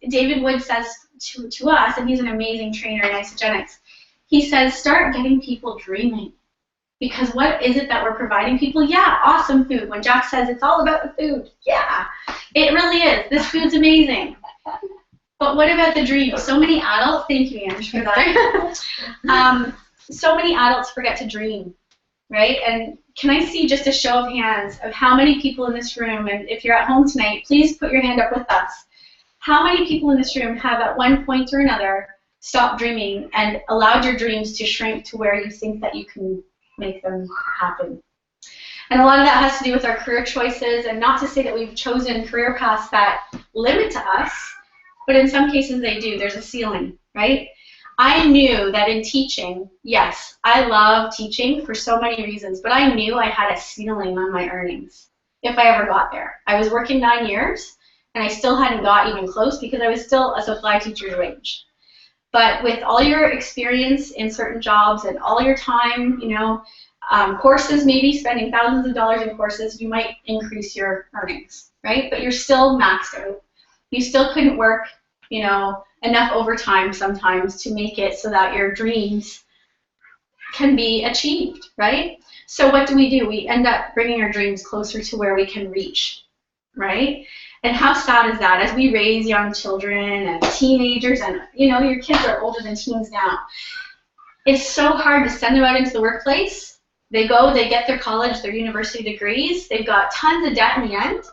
David Wood says to us, and he's an amazing trainer in Isagenix, he says, start getting people dreaming. Because what is it that we're providing people? Yeah, awesome food. When Jack says it's all about the food, yeah, it really is. This food's amazing. But what about the dream? So many adults, thank you, Ange, for that. So many adults forget to dream, right? And can I see just a show of hands of how many people in this room, and if you're at home tonight, please put your hand up with us. How many people in this room have at one point or another stopped dreaming and allowed your dreams to shrink to where you think that you can make them happen? And a lot of that has to do with our career choices, and not to say that we've chosen career paths that limit to us, but in some cases they do. There's a ceiling, right? I knew that in teaching, yes, I love teaching for so many reasons, but I knew I had a ceiling on my earnings if I ever got there. I was working 9 years, and I still hadn't got even close because I was still a supply teacher's wage. But with all your experience in certain jobs and all your time, you know, courses, maybe spending thousands of dollars in courses, you might increase your earnings, right? But you're still maxed out. You still couldn't work, you know, enough overtime sometimes to make it so that your dreams can be achieved, right? So what do? We end up bringing our dreams closer to where we can reach, right? And how sad is that as we raise young children and teenagers, and, you know, your kids are older than teens now. It's so hard to send them out into the workplace. They go, they get their college, their university degrees, they've got tons of debt in the end,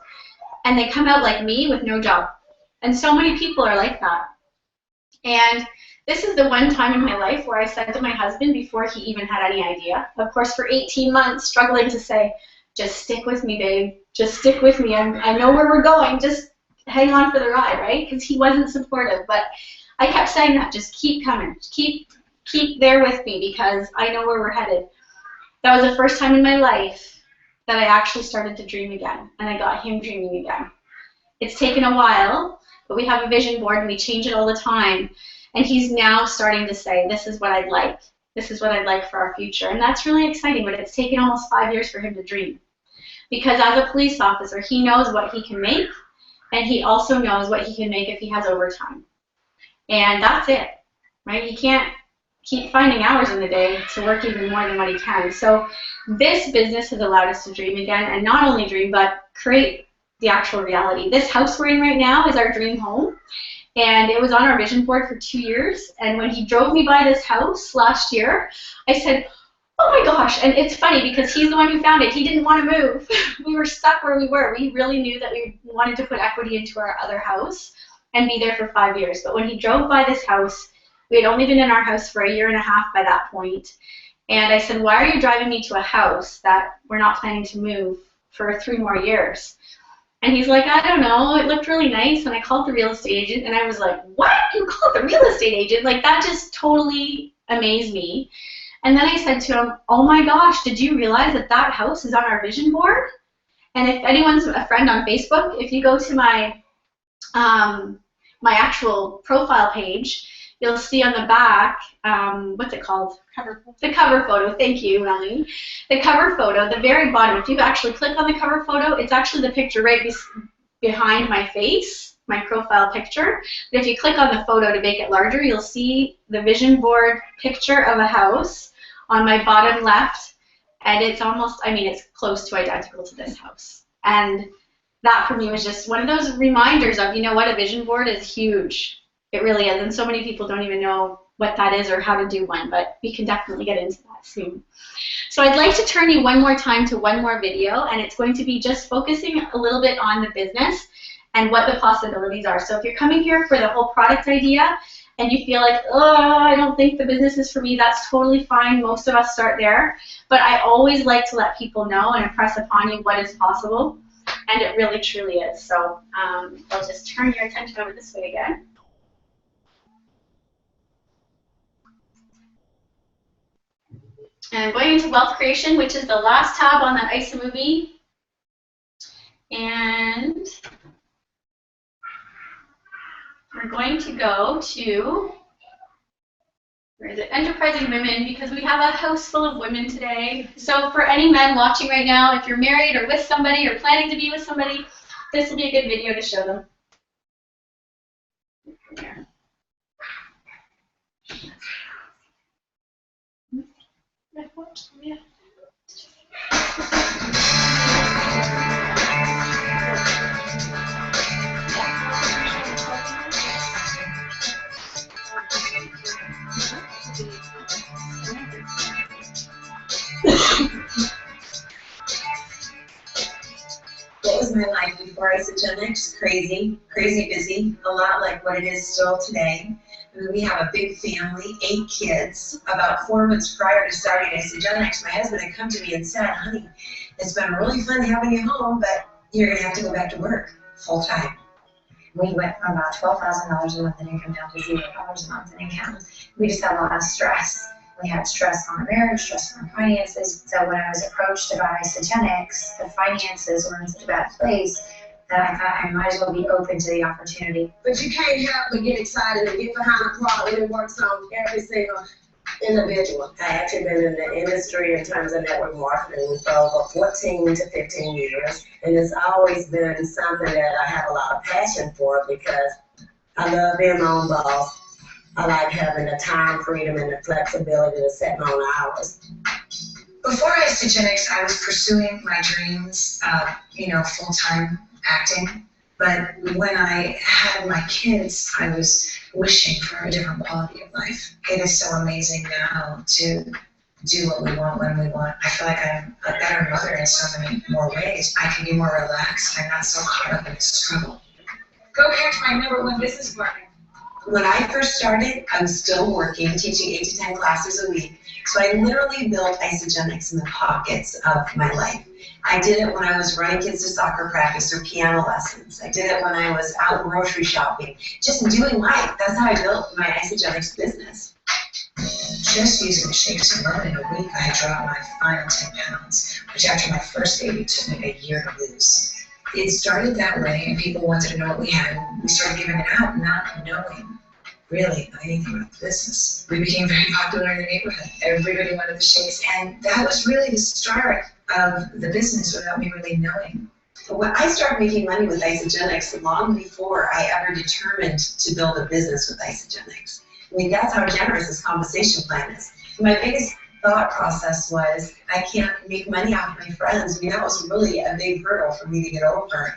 and they come out like me with no job. And so many people are like that. And this is the one time in my life where I said to my husband, before he even had any idea, of course for 18 months, struggling to say, just stick with me, babe. Just stick with me. I know where we're going. Just hang on for the ride, right? Because he wasn't supportive. But I kept saying that. Just keep coming. Keep there with me because I know where we're headed. That was the first time in my life that I actually started to dream again. And I got him dreaming again. It's taken a while, but we have a vision board and we change it all the time. And he's now starting to say, this is what I'd like. This is what I'd like for our future. And that's really exciting, but it's taken almost 5 years for him to dream. Because as a police officer, he knows what he can make, and he also knows what he can make if he has overtime. And that's it, right? He can't keep finding hours in the day to work even more than what he can. So this business has allowed us to dream again, and not only dream, but create the actual reality. This house we're in right now is our dream home, and it was on our vision board for 2 years. And when he drove me by this house last year, I said, oh my gosh, and it's funny because he's the one who found it. He didn't want to move. We were stuck where we were. We really knew that we wanted to put equity into our other house and be there for 5 years. But when he drove by this house, we had only been in our house for 1.5 years by that point. And I said, why are you driving me to a house that we're not planning to move for 3 more years? And he's like, I don't know, it looked really nice. And I called the real estate agent, and I was like, what? You called the real estate agent? Like, that just totally amazed me. And then I said to him, oh my gosh, did you realize that that house is on our vision board? And if anyone's a friend on Facebook, if you go to my my actual profile page, you'll see on the back, what's it called? The cover photo. Thank you, Melanie. The cover photo, the very bottom, if you actually click on the cover photo, it's actually the picture right behind my face, my profile picture. But if you click on the photo to make it larger, you'll see the vision board picture of a house on my bottom left And it's almost, I mean, it's close to identical to this house. And that for me was just one of those reminders of, you know what, a vision board is huge. It really is. And so many people don't even know what that is or how to do one, but we can definitely get into that soon. So I'd like to turn you one more time to one more video, and it's going to be just focusing a little bit on the business and what the possibilities are. So if you're coming here for the whole product idea and you feel like, oh, I don't think the business is for me, that's totally fine. Most of us start there. But I always like to let people know and impress upon you what is possible, and it really, truly is. So I'll just turn your attention over this way again. And I'm going into wealth creation, which is the last tab on that ISA movie. And we're going to go to, where is it? Enterprising women, because we have a house full of women today. So for any men watching right now, if you're married or with somebody or planning to be with somebody, this will be a good video to show them.
What was my life before Isagenix? Crazy, crazy busy, a lot like what it is still today. I mean, we have a big family, 8 kids. About 4 months prior to starting Isagenix, my husband had come to me and said, honey, it's been really fun having you home, but you're going to have to go back to work full time. We went from about $12,000 a month in income down to $0 a month in income. We just had a lot of stress. We had stress on our marriage, stress on our finances. So when I was approached about Isagenix, the finances were in such a bad place that I thought I might as well be open to the opportunity.
But you can't help but get excited and get behind a product that works on every single individual. I actually been in the industry in terms of network marketing for over 14 to 15 years. And it's always been something that I have a lot of passion for because I love being my own boss. I like having the time freedom and the flexibility to set my own hours.
Before Isagenix, I was pursuing my dreams of, full-time acting. But when I had my kids, I was wishing for a different quality of life. It is so amazing now to do what we want when we want. I feel like I'm a better mother in so many more ways. I can be more relaxed. I'm not so caught up in the struggle. Go catch my number one business partner.
When I first started, I was still working, teaching 8 to 10 classes a week. So I literally built Isagenix in the pockets of my life. I did it when I was running kids to soccer practice or piano lessons. I did it when I was out grocery shopping, just doing life. That's how I built my Isagenix business.
Just using the shakes alone in a week, I dropped my final 10 pounds, which after my first baby took me a year to lose. It started that way, and people wanted to know what we had, and we started giving it out, not knowing really anything about the business. We became very popular in the neighborhood. Everybody wanted the shakes, and that was really the start of the business without me really knowing.
When I started making money with Isagenix long before I ever determined to build a business with Isagenix. I mean, that's how generous this compensation plan is. My biggest thought process was, I can't make money off my friends. I mean, that was really a big hurdle for me to get over.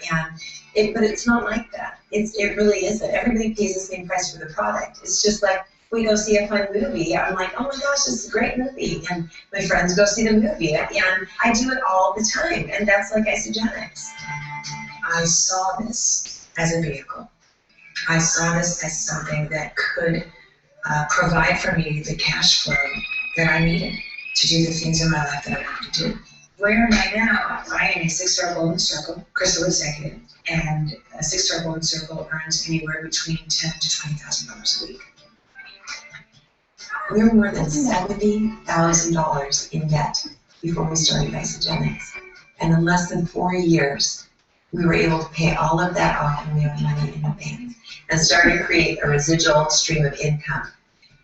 But it's not like that. It really isn't. Everybody pays the same price for the product. It's just like we go see a fun movie. I'm like, oh my gosh, this is a great movie. And my friends go see the movie. And I do it all the time. And that's like Isagenix.
I saw this as a vehicle. I saw this as something that could provide for me the cash flow that I needed to do the things in my life that I wanted to do. Where am I now? I am a 6-star Golden Circle Crystal Executive, and a 6-star Golden Circle earns anywhere between $10,000 to $20,000 a week.
We were more than $70,000 in debt before we started Isagenix. And in less than 4 years, we were able to pay all of that off, and we have money in the bank and started to create a residual stream of income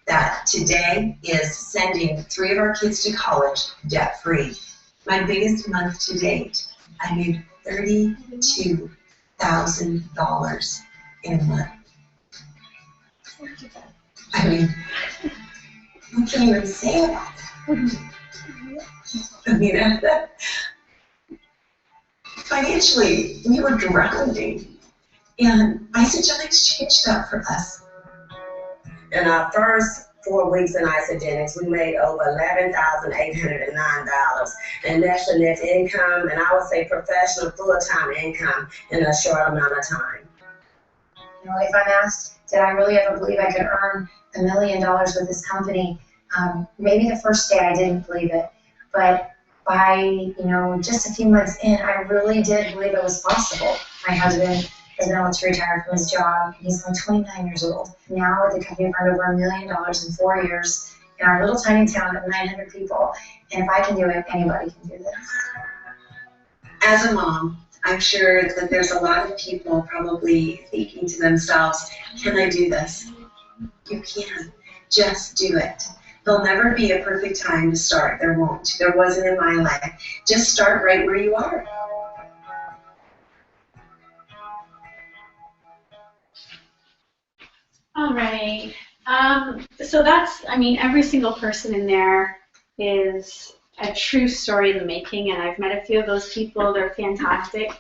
that today is sending 3 of our kids to college debt-free. My biggest month to date, I made $32,000 in a month. I mean, what can you even say about that? I mean, financially, we were drowning. And Isagenix changed that for us.
In our first 4 weeks in Isagenix, we made over $11,809. And that's the net income, and I would say professional full-time income in a short amount of time.
You know, if I'm asked, did I really ever believe I could earn $1 million with this company? Maybe the first day I didn't believe it, but by, you know, just a few months in, I really did believe it was possible. My husband has been able to retire from his job. He's only 29 years old. Now with the company, we've earned over $1 million in 4 years in our little tiny town of 900 people. And if I can do it, anybody can do this.
As a mom, I'm sure that there's a lot of people probably thinking to themselves, can I do this? You can. Just do it. There'll never be a perfect time to start. There won't. There wasn't in my life. Just start right where you are.
All right. So that's, I mean, every single person in there is a true story in the making, and I've met a few of those people. They're fantastic.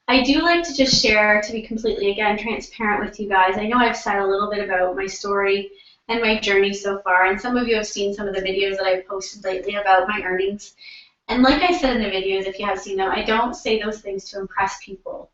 I do like to just share, to be completely, again, transparent with you guys. I know I've said a little bit about my story and my journey so far, and some of you have seen some of the videos that I've posted lately about my earnings. And like I said in the videos, if you have seen them, I don't say those things to impress people.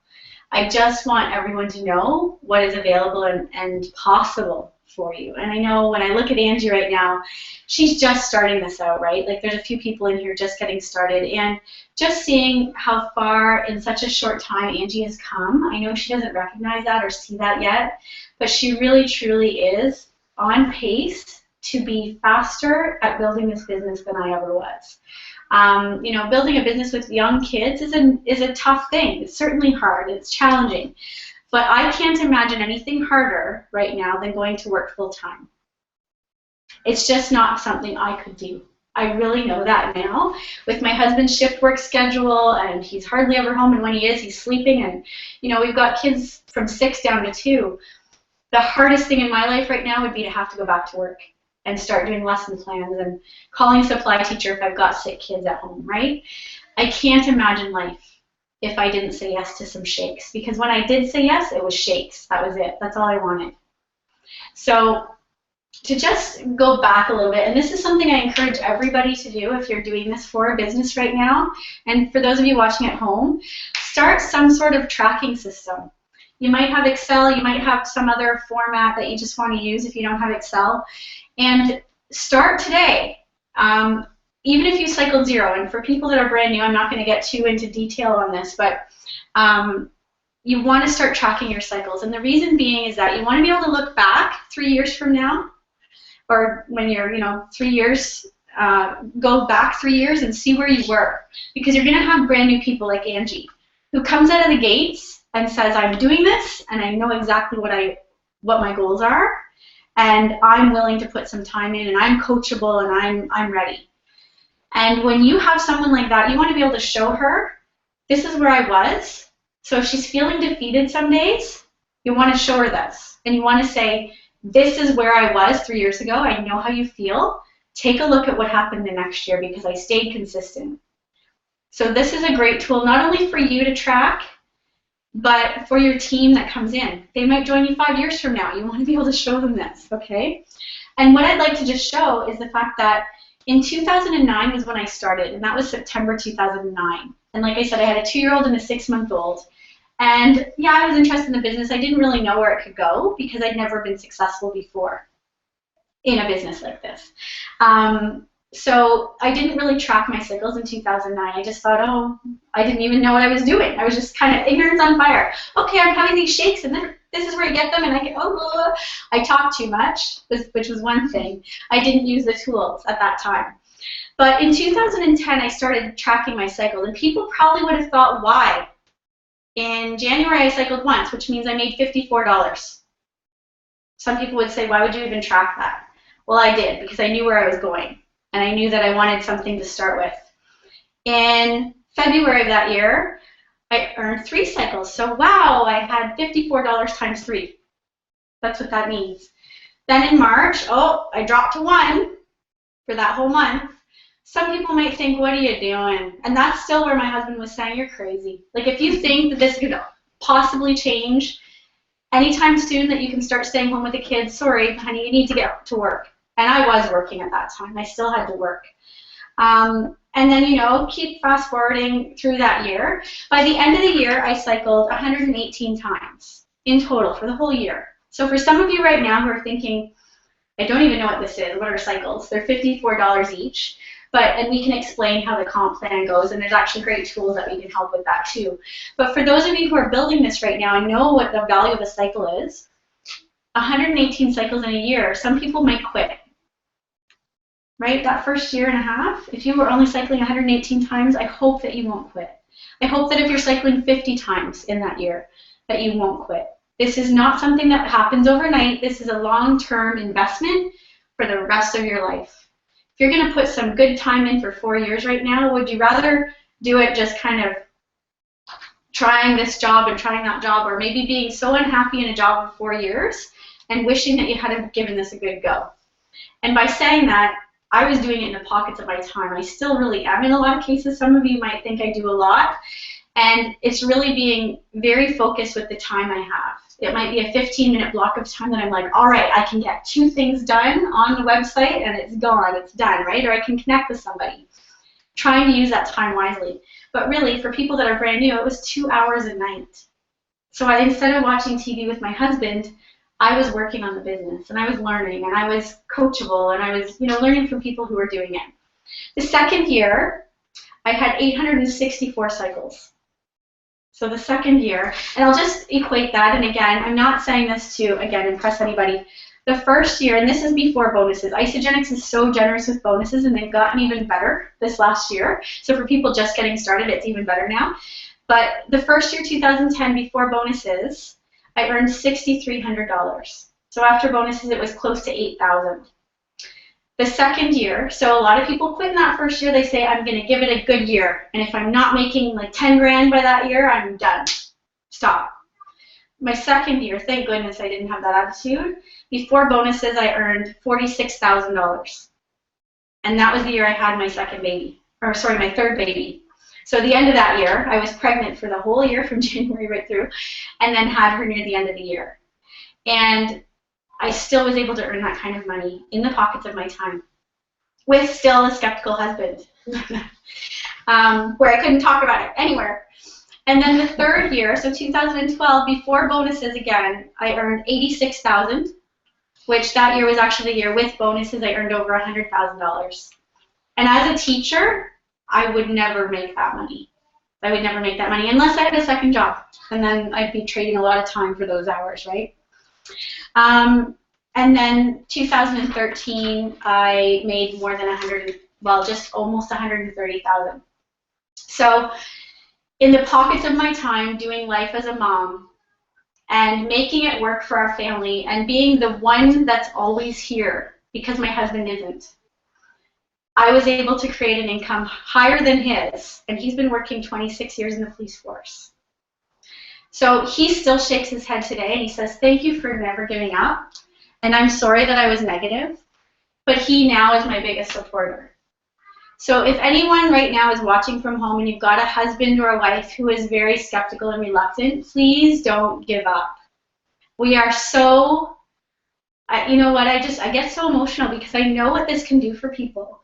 I just want everyone to know what is available and possible for you. And I know when I look at Angie right now, she's just starting this out, right? Like there's a few people in here just getting started, and just seeing how far in such a short time Angie has come. I know she doesn't recognize that or see that yet, but she really truly is on pace to be faster at building this business than I ever was. You know, building a business with young kids is a tough thing. It's certainly hard. It's challenging. But I can't imagine anything harder right now than going to work full time. It's just not something I could do. I really know that now. With my husband's shift work schedule, and he's hardly ever home, and when he is, he's sleeping, and you know, we've got kids from 6 down to 2. The hardest thing in my life right now would be to have to go back to work and start doing lesson plans and calling supply teacher if I've got sick kids at home, right? I can't imagine life if I didn't say yes to some shakes, because when I did say yes, it was shakes. That was it. That's all I wanted. So to just go back a little bit, and this is something I encourage everybody to do if you're doing this for a business right now, and for those of you watching at home, start some sort of tracking system. You might have Excel, you might have some other format that you just want to use if you don't have Excel. And start today, even if you cycled 0. And for people that are brand new, I'm not going to get too into detail on this, but you want to start tracking your cycles. And the reason being is that you want to be able to look back 3 years from now, or when you're, you know, 3 years, go back 3 years and see where you were. Because you're going to have brand new people like Angie, who comes out of the gates and says, I'm doing this, and I know exactly what my goals are, and I'm willing to put some time in, and I'm coachable, and I'm ready. And when you have someone like that, you want to be able to show her, this is where I was. So if she's feeling defeated some days, you want to show her this. And you want to say, this is where I was 3 years ago. I know how you feel. Take a look at what happened the next year because I stayed consistent. So this is a great tool, not only for you to track, but for your team that comes in. They might join you 5 years from now. You want to be able to show them this, okay? And what I'd like to just show is the fact that in 2009 was when I started, and that was September 2009. And like I said, I had a 2-year-old and a 6-month-old. And yeah, I was interested in the business. I didn't really know where it could go because I'd never been successful before in a business like this. So I didn't really track my cycles in 2009. I just thought, oh, I didn't even know what I was doing. I was just kind of ignorance on fire. Okay, I'm having these shakes, and then this is where I get them, and I get, oh, blah, blah. I talked too much, which was one thing. I didn't use the tools at that time. But in 2010, I started tracking my cycles, and people probably would have thought, why? In January, I cycled once, which means I made $54. Some people would say, why would you even track that? Well, I did, because I knew where I was going. And I knew that I wanted something to start with. In February of that year, I earned 3 cycles. So wow, I had $54 times 3. That's what that means. Then in March, oh, I dropped to 1 for that whole month. Some people might think, what are you doing? And that's still where my husband was saying, you're crazy. Like, if you think that this could possibly change anytime soon, that you can start staying home with the kids, sorry, honey, you need to get to work. And I was working at that time. I still had to work. And then, you know, keep fast forwarding through that year. By the end of the year, I cycled 118 times in total for the whole year. So for some of you right now who are thinking, I don't even know what this is, what are cycles? They're $54 each. And we can explain how the comp plan goes, and there's actually great tools that we can help with that too. But for those of you who are building this right now and know what the value of a cycle is, 118 cycles in a year, some people might quit. Right? That first year and a half, if you were only cycling 118 times, I hope that you won't quit. I hope that if you're cycling 50 times in that year, that you won't quit. This is not something that happens overnight. This is a long-term investment for the rest of your life. If you're going to put some good time in for 4 years right now, would you rather do it just kind of trying this job and trying that job, or maybe being so unhappy in a job for 4 years and wishing that you had given this a good go? And by saying that, I was doing it in the pockets of my time. I still really am in a lot of cases. Some of you might think I do a lot. And it's really being very focused with the time I have. It might be a 15-minute block of time that I'm like, all right, I can get 2 things done on the website and it's gone, it's done, right? Or I can connect with somebody. Trying to use that time wisely. But really, for people that are brand new, it was 2 hours a night. So instead of watching TV with my husband, I was working on the business, and I was learning, and I was coachable, and I was, you know, learning from people who were doing it. The second year, I had 864 cycles. So the second year, and I'll just equate that, and again, I'm not saying this to, again, impress anybody. The first year, and this is before bonuses, Isagenix is so generous with bonuses, and they've gotten even better this last year. So for people just getting started, it's even better now. But the first year, 2010, before bonuses, I earned $6,300. So after bonuses, it was close to $8,000. The second year, so a lot of people quit in that first year. They say, I'm going to give it a good year. And if I'm not making like 10 grand by that year, I'm done. Stop. My second year, thank goodness I didn't have that attitude. Before bonuses, I earned $46,000. And that was the year I had my second baby, or sorry, my third baby. So at the end of that year, I was pregnant for the whole year from January right through, and then had her near the end of the year. And I still was able to earn that kind of money in the pockets of my time, with still a skeptical husband, where I couldn't talk about it anywhere. And then the third year, so 2012, before bonuses again, I earned $86,000, which that year was actually the year with bonuses. I earned over $100,000. And as a teacher, I would never make that money. I would never make that money unless I had a second job, and then I'd be trading a lot of time for those hours, right? And then 2013, I made more than just almost 130,000. So in the pockets of my time, doing life as a mom and making it work for our family and being the one that's always here because my husband isn't, I was able to create an income higher than his, and he's been working 26 years in the police force. So he still shakes his head today, and he says, thank you for never giving up, and I'm sorry that I was negative, but he now is my biggest supporter. So if anyone right now is watching from home and you've got a husband or a wife who is very skeptical and reluctant, please don't give up. We are so... you know what, I get so emotional because I know what this can do for people.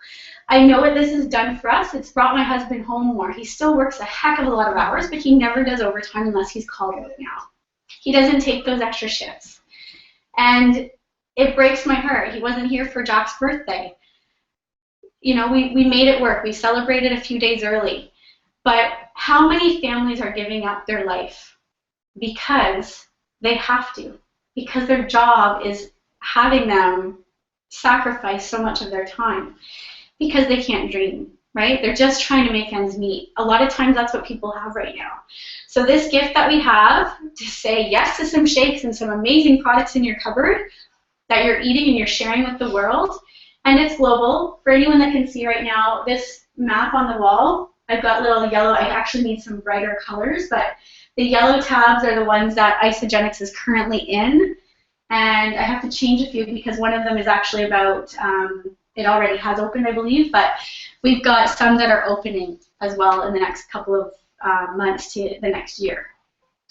I know what this has done for us. It's brought my husband home more. He still works a heck of a lot of hours, but he never does overtime unless he's called out now. He doesn't take those extra shifts. And it breaks my heart. He wasn't here for Jack's birthday. You know, we made it work. We celebrated a few days early. But how many families are giving up their life because they have to? Because their job is having them sacrifice so much of their time because they can't dream, right? They're just trying to make ends meet. A lot of times that's what people have right now. So this gift that we have to say yes to some shakes and some amazing products in your cupboard that you're eating and you're sharing with the world, and it's global. For anyone that can see right now, this map on the wall, I've got little yellow, I actually need some brighter colors, but the yellow tabs are the ones that Isagenix is currently in. And I have to change a few because one of them is actually about, it already has opened, I believe, but we've got some that are opening as well in the next couple of months to the next year.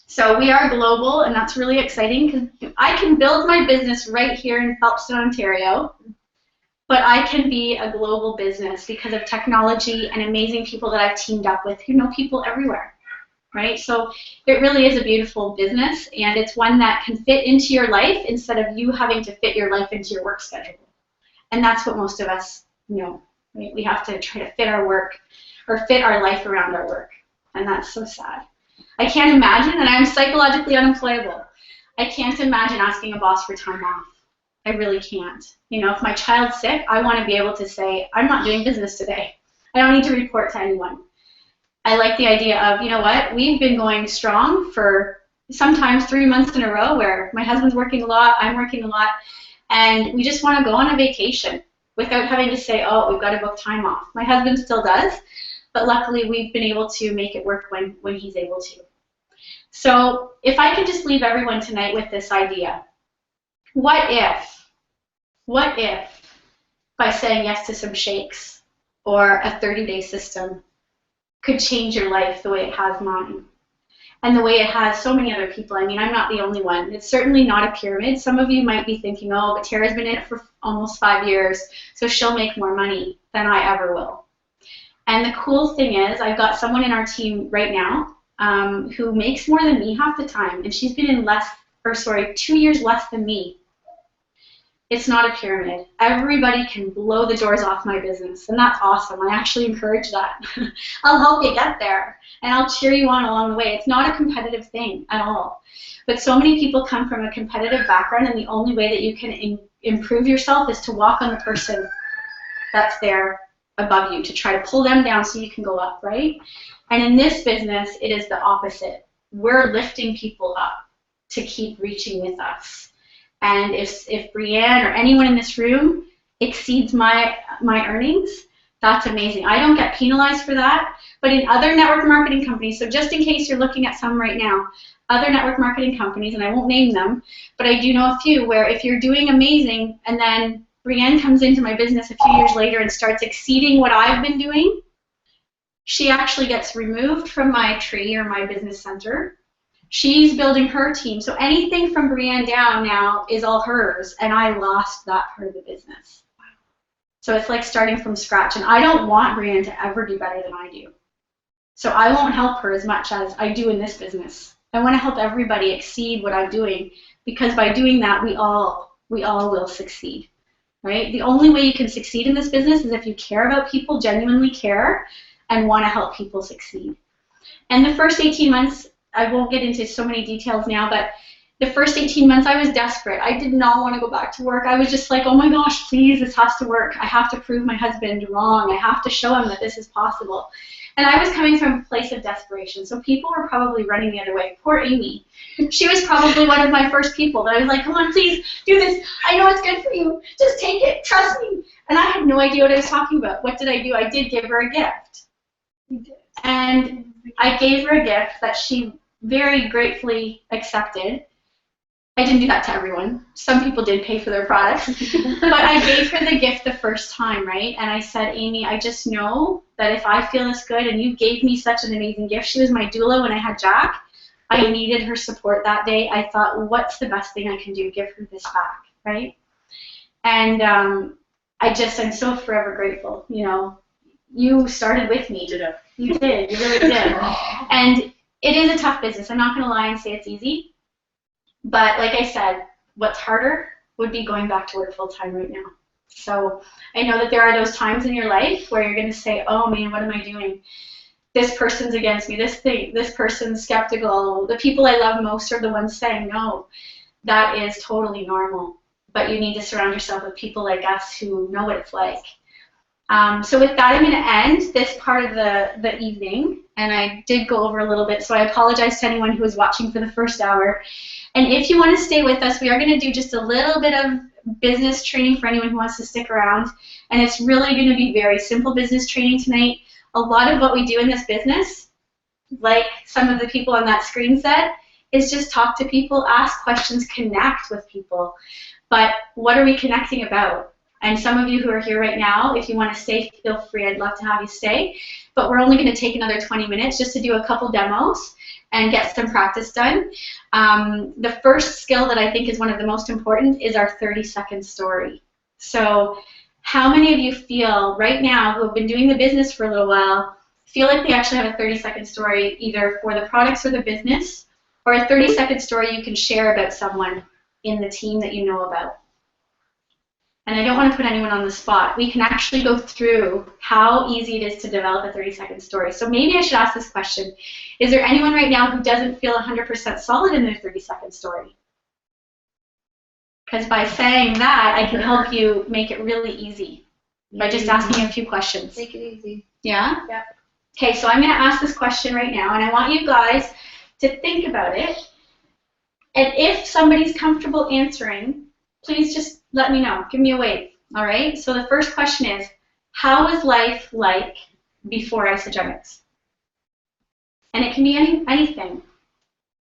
So we are global, and that's really exciting because I can build my business right here in Phelpston, Ontario, but I can be a global business because of technology and amazing people that I've teamed up with who know people everywhere, right? So it really is a beautiful business, and it's one that can fit into your life instead of you having to fit your life into your work schedule. And that's what most of us know, right? We have to try to fit our work or fit our life around our work, and that's so sad. I can't imagine, and I'm psychologically unemployable. I can't imagine asking a boss for time off. I really can't. You know, if my child's sick, I want to be able to say, I'm not doing business today. I don't need to report to anyone. I like the idea of, you know what, we've been going strong for sometimes 3 months in a row where my husband's working a lot, I'm working a lot, and we just want to go on a vacation without having to say, oh, we've got to book time off. My husband still does, but luckily we've been able to make it work when he's able to. So if I could just leave everyone tonight with this idea, what if by saying yes to some shakes or a 30-day system could change your life the way it has mine and the way it has so many other people? I mean, I'm not the only one. It's certainly not a pyramid. Some of you might be thinking, oh, but Tara's been in it for almost 5 years, so she'll make more money than I ever will. And the cool thing is I've got someone in our team right now who makes more than me half the time, and she's been in 2 years less than me. It's not a pyramid. Everybody can blow the doors off my business, and that's awesome. I actually encourage that. I'll help you get there, and I'll cheer you on along the way. It's not a competitive thing at all. But so many people come from a competitive background, and the only way that you can improve yourself is to walk on the person that's there above you, to try to pull them down so you can go up, right? And in this business, it is the opposite. We're lifting people up to keep reaching with us. And if Brianne or anyone in this room exceeds my earnings, that's amazing. I don't get penalized for that, but in other network marketing companies, so just in case you're looking at some right now, other network marketing companies, and I won't name them, but I do know a few where if you're doing amazing and then Brianne comes into my business a few years later and starts exceeding what I've been doing, she actually gets removed from my tree or my business center. She's building her team. So anything from Brianne down now is all hers, and I lost that part of the business. So it's like starting from scratch, and I don't want Brianne to ever do better than I do. So I won't help her as much as I do in this business. I want to help everybody exceed what I'm doing, because by doing that, we all will succeed, right? The only way you can succeed in this business is if you care about people, genuinely care, and want to help people succeed. And the first 18 months, I won't get into so many details now, but the first 18 months I was desperate. I did not want to go back to work. I was just like, oh my gosh, please, this has to work. I have to prove my husband wrong. I have to show him that this is possible. And I was coming from a place of desperation, so people were probably running the other way. Poor Amy. She was probably one of my first people that I was like, come on, please, do this. I know it's good for you. Just take it. Trust me. And I had no idea what I was talking about. What did I do? I did give her a gift. And I gave her a gift that she very gratefully accepted. I didn't do that to everyone. Some people did pay for their products. But I gave her the gift the first time, right? And I said, Amy, I just know that if I feel this good and you gave me such an amazing gift, she was my doula when I had Jack. I needed her support that day. I thought, well, what's the best thing I can do? Give her this back, right? And I'm so forever grateful. You know, you started with me. You did. You really did. And it is a tough business. I'm not going to lie and say it's easy. But like I said, what's harder would be going back to work full-time right now. So I know that there are those times in your life where you're going to say, oh, man, what am I doing? This person's against me. This person's skeptical. The people I love most are the ones saying no. That is totally normal. But you need to surround yourself with people like us who know what it's like. So with that, I'm going to end this part of the evening, and I did go over a little bit, so I apologize to anyone who was watching for the first hour. And if you want to stay with us, we are going to do just a little bit of business training for anyone who wants to stick around, and it's really going to be very simple business training tonight. A lot of what we do in this business, like some of the people on that screen said, is just talk to people, ask questions, connect with people. But what are we connecting about? And some of you who are here right now, if you want to stay, feel free. I'd love to have you stay. But we're only going to take another 20 minutes just to do a couple demos and get some practice done. The first skill that I think is one of the most important is our 30-second story. So how many of you feel right now, who have been doing the business for a little while, feel like they actually have a 30-second story either for the products or the business, or a 30-second story you can share about someone in the team that you know about? And I don't want to put anyone on the spot. We can actually go through how easy it is to develop a 30-second story. So maybe I should ask this question. Is there anyone right now who doesn't feel 100% solid in their 30-second story? Because by saying that, I can help you make it really easy by just asking a few questions.
Make it easy.
Yeah?
Yeah.
Okay, so I'm going to ask this question right now, and I want you guys to think about it. And if somebody's comfortable answering, please just let me know. Give me a wave. All right? So the first question is, how was life like before Isagenix? And it can be anything.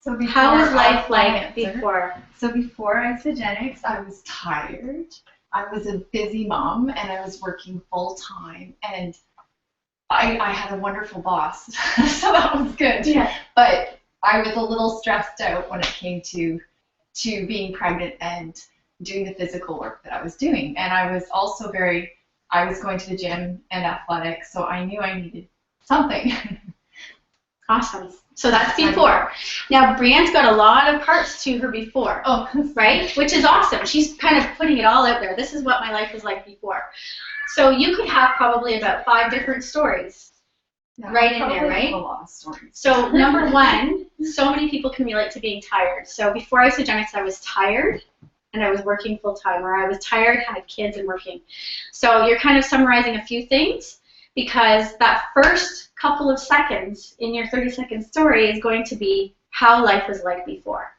So
how was life like before?
So before Isagenix, I was tired. I was a busy mom, and I was working full time, and I had a wonderful boss, so that was good. Yeah. But I was a little stressed out when it came to being pregnant and doing the physical work that I was doing. And I was also I was going to the gym and athletics, so I knew I needed something.
Awesome. So that's before. Now, Brianne's got a lot of parts to her before, right? Which is awesome. She's kind of putting it all out there. This is what my life was like before. So you could have probably about 5 different stories right in there, right? A lot of stories. So number one, so many people can relate to being tired. So before Isagenix, I was tired and I was working full time, or I was tired, had kids, and working. So you're kind of summarizing a few things, because that first couple of seconds in your 30-second story is going to be how life was like before.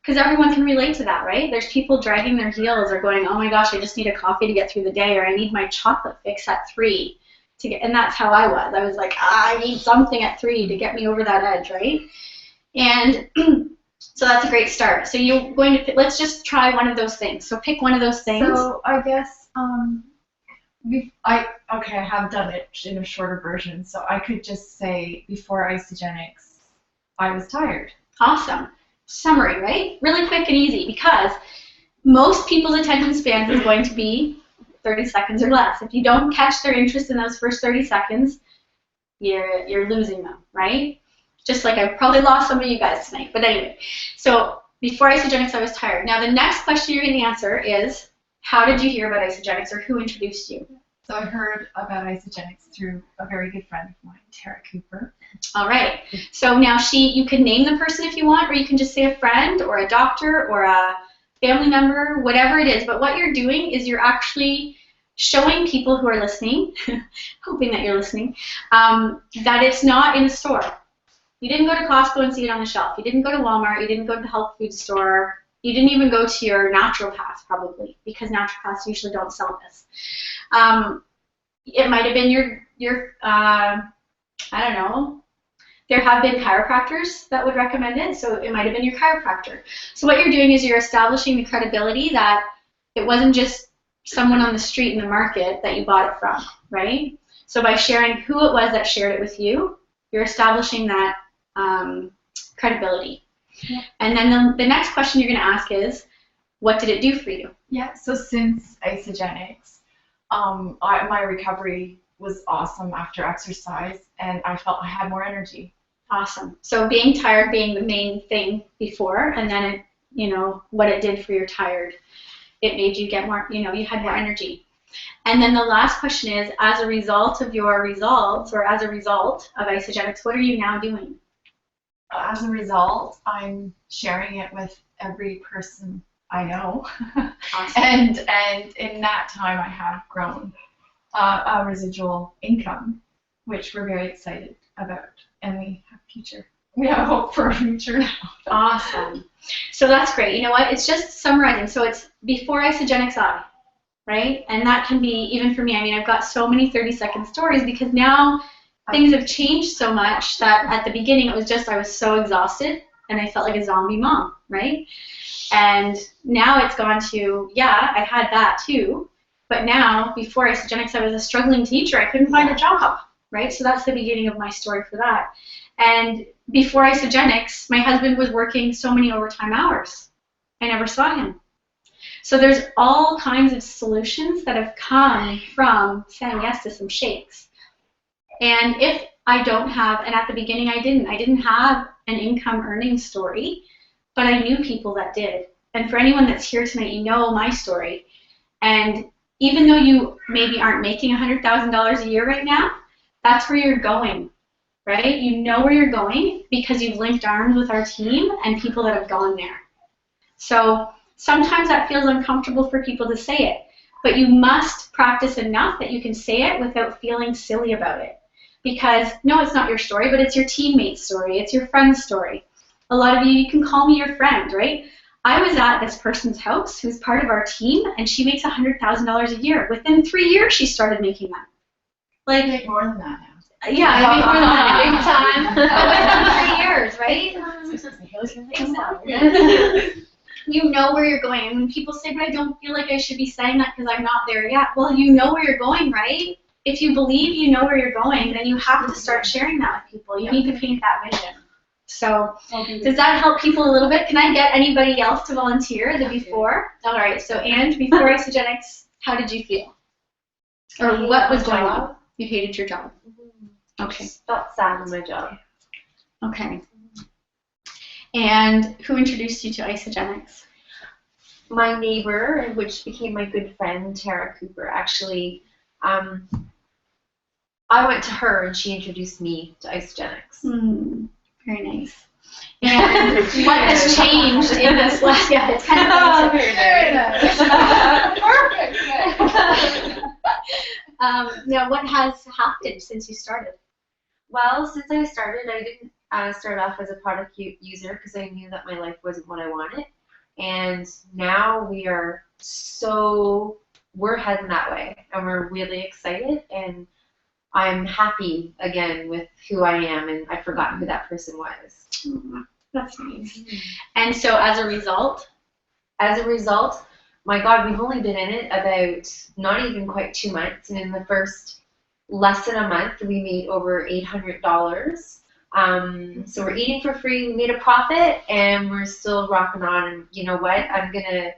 Because everyone can relate to that, right? There's people dragging their heels or going, oh my gosh, I just need a coffee to get through the day, or I need my chocolate fix at 3 to get, and that's how I was. I was like, I need something at 3 to get me over that edge, right? And so that's a great start. So you're going to, let's just try one of those things. So pick one of those things.
So I guess, I have done it in a shorter version, so I could just say before Isagenix, I was tired.
Awesome. Summary, right? Really quick and easy, because most people's attention span is going to be 30 seconds or less. If you don't catch their interest in those first 30 seconds, you're losing them, right? Just like I probably lost some of you guys tonight. But anyway, so before Isagenix, I was tired. Now the next question you're going to answer is, how did you hear about Isagenix, or who introduced you?
So I heard about Isagenix through a very good friend of mine, Tara Cooper.
All right. So now you can name the person if you want, or you can just say a friend or a doctor or a family member, whatever it is. But what you're doing is you're actually showing people who are listening, hoping that you're listening, that it's not in the store. You didn't go to Costco and see it on the shelf. You didn't go to Walmart. You didn't go to the health food store. You didn't even go to your naturopath, probably, because naturopaths usually don't sell this. It might have been your I don't know. There have been chiropractors that would recommend it, so it might have been your chiropractor. So what you're doing is you're establishing the credibility that it wasn't just someone on the street in the market that you bought it from, right? So by sharing who it was that shared it with you, you're establishing that credibility. Yeah. And then the next question you're going to ask is, what did it do for you?
Yeah, so since Isagenix, my recovery was awesome after exercise, and I felt I had more energy.
Awesome. So being tired being the main thing before, and then what it did for your tired. It made you get more, you had more energy. And then the last question is, as a result of your results, or as a result of Isagenix, what are you now doing?
As a result, I'm sharing it with every person I know. Awesome. And in that time, I have grown a residual income, which we're very excited about, and we have hope for a future now.
Awesome. So that's great. You know what? It's just summarizing. So it's before Isagenix I, right? And that can be, even for me, I mean, I've got so many 30-second stories, because now things have changed so much that at the beginning it was just I was so exhausted and I felt like a zombie mom, right? And now it's gone to, yeah, I had that too, But now, before Isagenix, I was a struggling teacher. I couldn't find a job, right? So that's the beginning of my story for that. And before Isagenix, my husband was working so many overtime hours. I never saw him. So there's all kinds of solutions that have come from saying yes to some shakes. And if I don't have, and at the beginning I didn't have an income earning story, but I knew people that did. And for anyone that's here tonight, you know my story. And even though you maybe aren't making $100,000 a year right now, that's where you're going, right? You know where you're going because you've linked arms with our team and people that have gone there. So sometimes that feels uncomfortable for people to say it, but you must practice enough that you can say it without feeling silly about it. Because, no, it's not your story, but it's your teammate's story. It's your friend's story. A lot of you can call me your friend, right? I was at this person's house who's part of our team, and she makes $100,000 a year. Within 3 years, she started making that. Like,
You make more than that now.
yeah, I make more than that big time. But within 3 years, right? You know where you're going. And when people say, but I don't feel like I should be saying that because I'm not there yet. Well, you know where you're going, right? If you believe you know where you're going, then you have to start sharing that with people. You need to paint that vision. So does that help people a little bit? Can I get anybody else to volunteer the before? All right, so Anne, before Isagenix, how did you feel? Or what was going on? You hated your job. Okay.
Felt sad in my job.
Okay. And who introduced you to Isagenix?
My neighbor, which became my good friend, Tara Cooper, actually, I went to her and she introduced me to Isagenix.
Very nice. And what has changed in this last, yeah, it's kind of
Very nice.
Perfect. Now, what has happened since you started?
Well, since I started, I didn't start off as a product user because I knew that my life wasn't what I wanted. And now we're heading that way, and we're really excited, and I'm happy again with who I am, and I've forgotten who that person was.
That's nice. And so as a result, my God, we've only been in it about not even quite 2 months, and in the first less than a month, we made over $800. So we're eating for free. We made a profit, and we're still rocking on. And you know what? I'm gonna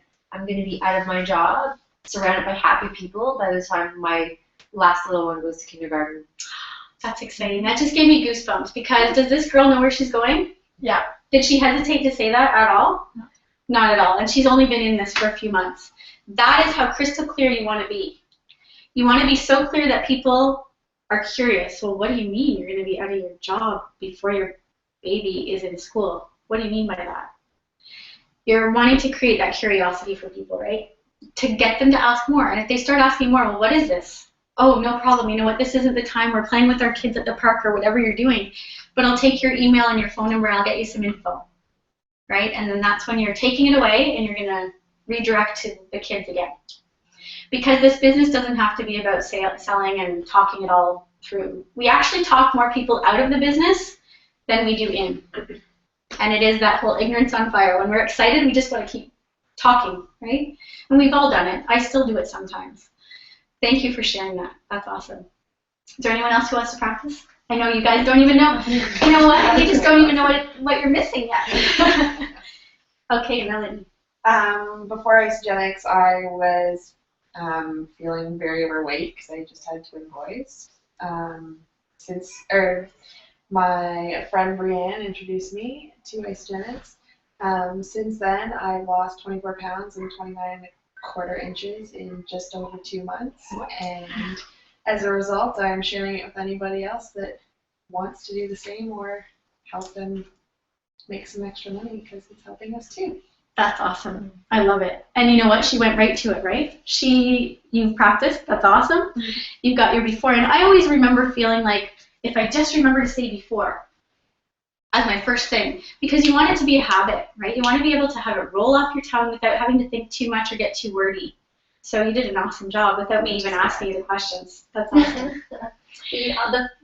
be out of my job, surrounded by happy people by the time my last little one goes to kindergarten. That's exciting. That just gave me goosebumps because does this girl know where she's going?
Yeah.
Did she hesitate to say that at all? No. Not at all. And she's only been in this for a few months. That is how crystal clear you want to be. You want to be so clear that people are curious. Well, what do you mean you're going to be out of your job before your baby is in school? What do you mean by that? You're wanting to create that curiosity for people, right? To get them to ask more. And if they start asking more, well, what is this? Oh, no problem. You know what? This isn't the time. We're playing with our kids at the park or whatever you're doing. But I'll take your email and your phone number and I'll get you some info. Right? And then that's when you're taking it away and you're going to redirect to the kids again. Because this business doesn't have to be about selling and talking it all through. We actually talk more people out of the business than we do in. And it is that whole ignorance on fire. When we're excited, we just want to keep talking, right? And we've all done it. I still do it sometimes. Thank you for sharing that. That's awesome. Is there anyone else who wants to practice? I know you guys don't even know. You know what? You just don't even know what you're missing yet. Okay, Melanie.
Before Isagenix, I was feeling very overweight because I just had twin boys. My friend Brianne introduced me to Isagenix. Since then, I lost 24 pounds and 29¼ inches in just over 2 months. And as a result, I'm sharing it with anybody else that wants to do the same or help them make some extra money because it's helping us too.
That's awesome. I love it. And you know what? She went right to it, right? You've practiced. That's awesome. You've got your before. And I always remember feeling like if I just remember to say before as my first thing, because you want it to be a habit, right? You want to be able to have it roll off your tongue without having to think too much or get too wordy. So you did an awesome job without me even asking you the questions. That's awesome.
You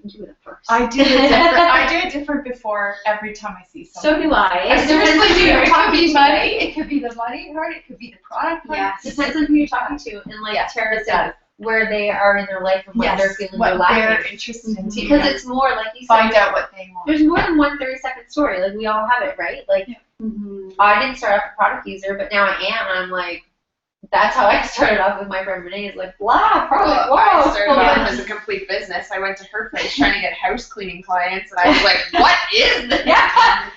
do it first.
I do it different before every time I see someone.
So do I.
It
Seriously,
depends who
it
you're
could
talking
be
to,
money,
right?
it could be the money part, it could be the product part.
Yes.
Depends on who you're talking to, and like
Yes,
Tara
it
said,
does.
where they are in their life and what they're feeling
what
they're lacking.
they're interested in too.
Because it's more, like you said,
Find out what they want.
there's more than one 30-second story. Like, we all have it, right? Like, I didn't start off a product user, but now I am, and I'm like, that's how I started off with my friend Renee. Is like, blah, product,
Well, I
whoa.
started off as a complete business. I went to her place trying to get house cleaning clients, and I was like, what is this?
Yeah.